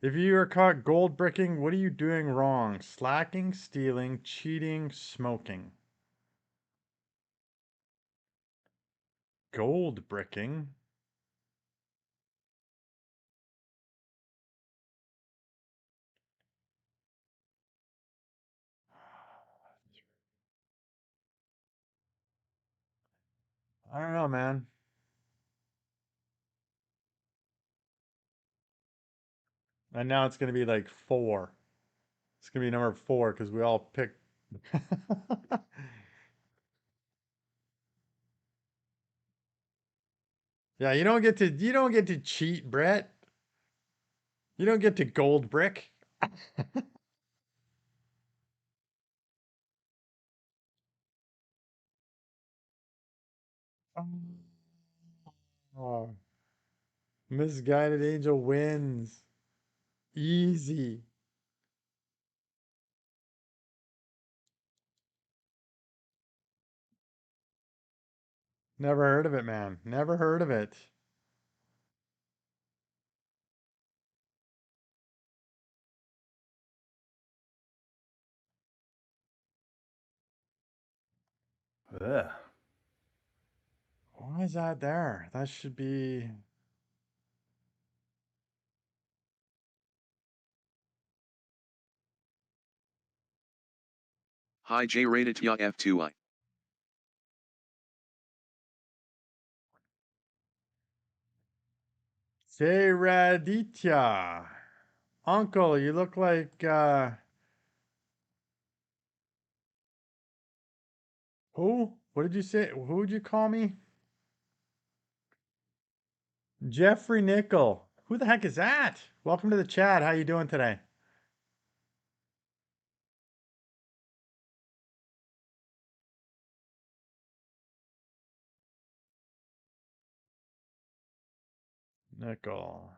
If you are caught gold bricking, what are you doing wrong? Slacking, stealing, cheating, smoking. Gold bricking? I don't know, man. And now it's going to be like four. It's going to be number four because we all picked. Yeah, you don't get to cheat, Brett. You don't get to gold brick. Oh, misguided angel wins. Easy. Never heard of it, man. Never heard of it. Ugh. Why is that there? That should be. Hi J rated ya F2I. Say Raditya. Uncle, you look like who? What did you say? Who would you call me? Jeffrey Nickel. Who the heck is that? Welcome to the chat. How you doing today? Nickel.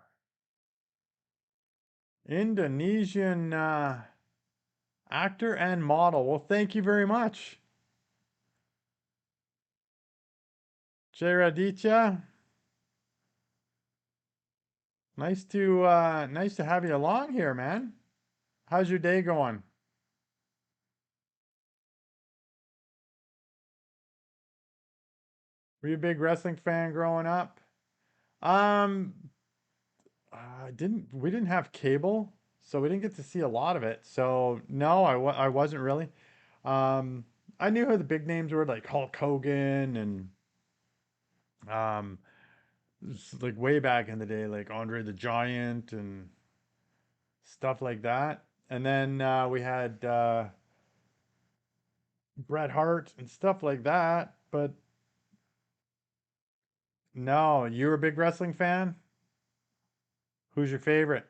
Indonesian actor and model. Well, thank you very much. Jay Raditya. Nice to have you along here, man. How's your day going? Were you a big wrestling fan growing up? Um, didn't we didn't have cable, so we didn't get to see a lot of it. So no, I wasn't really. Um, I knew who the big names were, like Hulk Hogan and um, like way back in the day, like Andre the Giant and stuff like that. And then we had Bret Hart and stuff like that. But no, you're a big wrestling fan? Who's your favorite?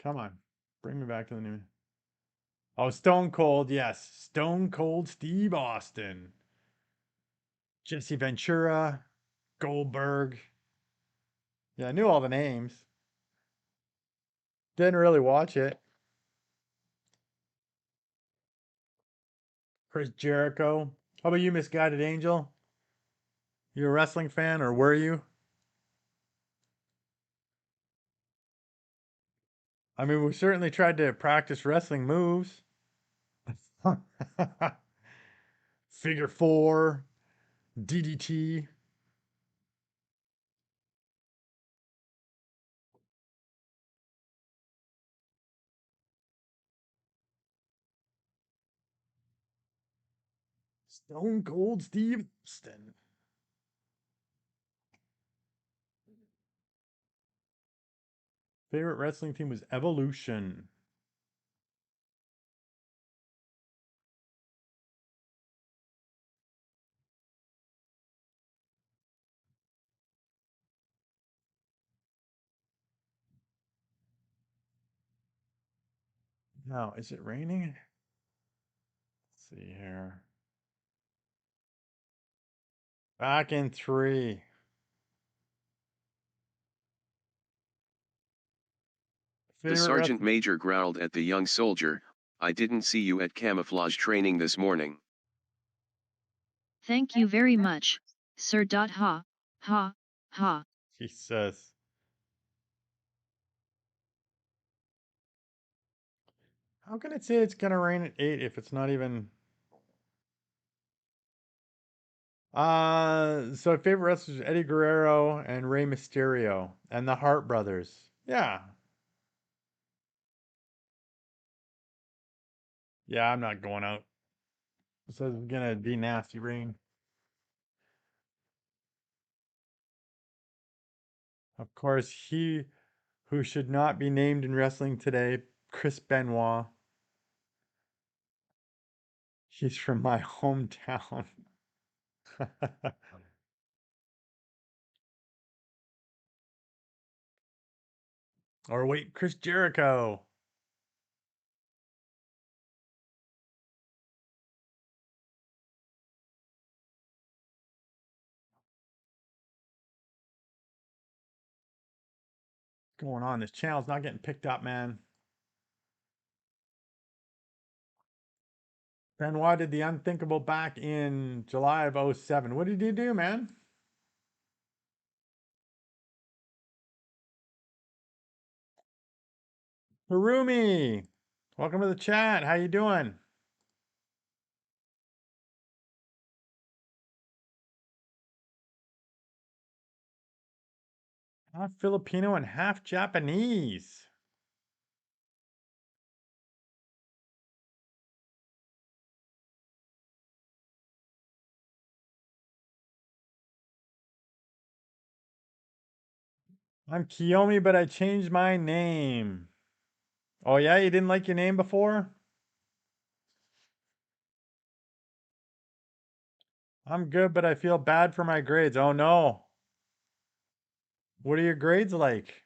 Come on, bring me back to the new. Oh, Stone Cold, yes. Stone Cold Steve Austin. Jesse Ventura, Goldberg. Yeah, I knew all the names. Didn't really watch it. Chris Jericho. How about you, Misguided Angel? You a wrestling fan, or were you? I mean, we certainly tried to practice wrestling moves. Figure four, DDT. Stone Cold Steve Austin. Favorite wrestling team was Evolution. Now, is it raining? Let's see here. Back in three. The Favorite sergeant wrestler? major growled at the young soldier, I didn't see you at camouflage training this morning. Thank you very much, sir. Ha, ha, ha. Jesus. How can it say it's gonna rain at 8 if it's not even... So favorite wrestlers Eddie Guerrero and Rey Mysterio and the Hart brothers. Yeah. Yeah, I'm not going out. So it's gonna be nasty rain. Of course, he who should not be named in wrestling today, Chris Benoit. He's from my hometown. Or wait, Chris Jericho. What's going on? This channel's not getting picked up, man. Benoit did the unthinkable back in July of '07. What did he do, man? Harumi, welcome to the chat. How you doing? Half Filipino and half Japanese. I'm Kiyomi, but I changed my name. Oh yeah, you didn't like your name before? I'm good, but I feel bad for my grades. Oh no. What are your grades like?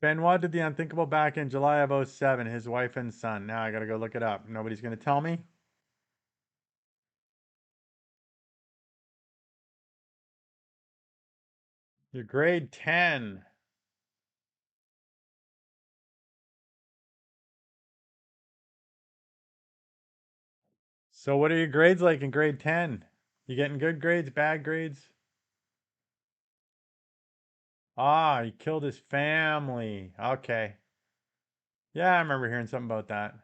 Benoit did the unthinkable back in July of '07. His wife and son. Now I gotta go look it up. Nobody's gonna tell me. Your grade 10. So what are your grades like in grade 10? You getting good grades, bad grades? Ah, he killed his family. Okay. Yeah, I remember hearing something about that.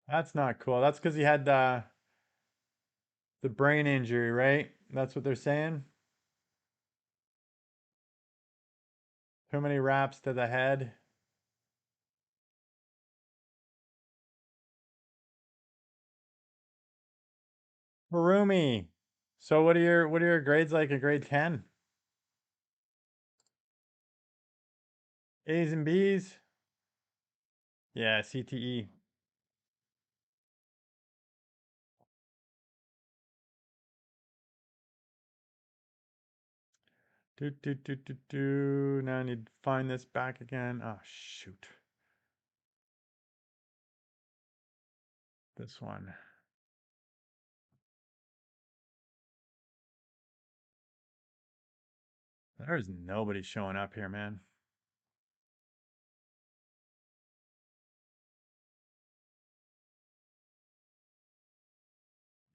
That's not cool. That's because he had the brain injury, right? That's what they're saying. Too many raps to the head. Harumi. So what are your grades like in grade 10? A's and B's? Yeah, CTE. Do. Now I need to find this back again. Oh shoot. This one. There's nobody showing up here, man.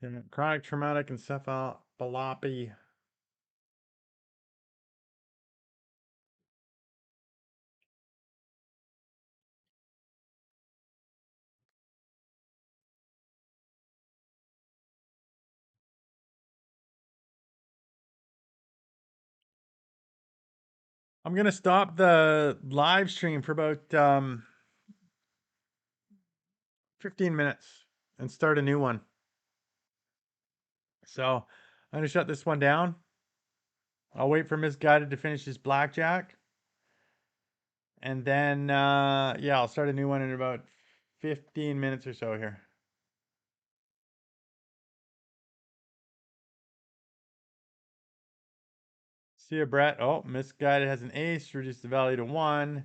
Yeah, chronic traumatic encephalopathy. I'm gonna stop the live stream for about 15 minutes and start a new one. So I'm gonna shut this one down. I'll wait for Misguided to finish his blackjack. And then yeah, I'll start a new one in about 15 minutes or so here. See you, Brett. Oh, Misguided has an ace, reduce the value to 1.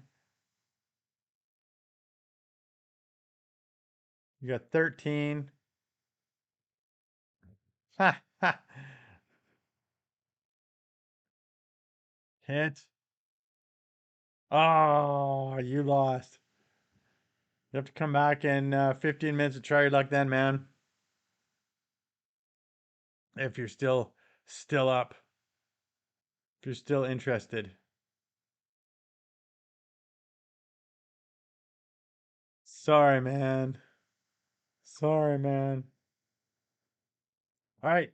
You got 13. Ha ha. Hit. Oh, you lost. You have to come back in 15 minutes and try your luck then, man. If you're still up. If you're still interested. Sorry, man. Sorry, man. All right.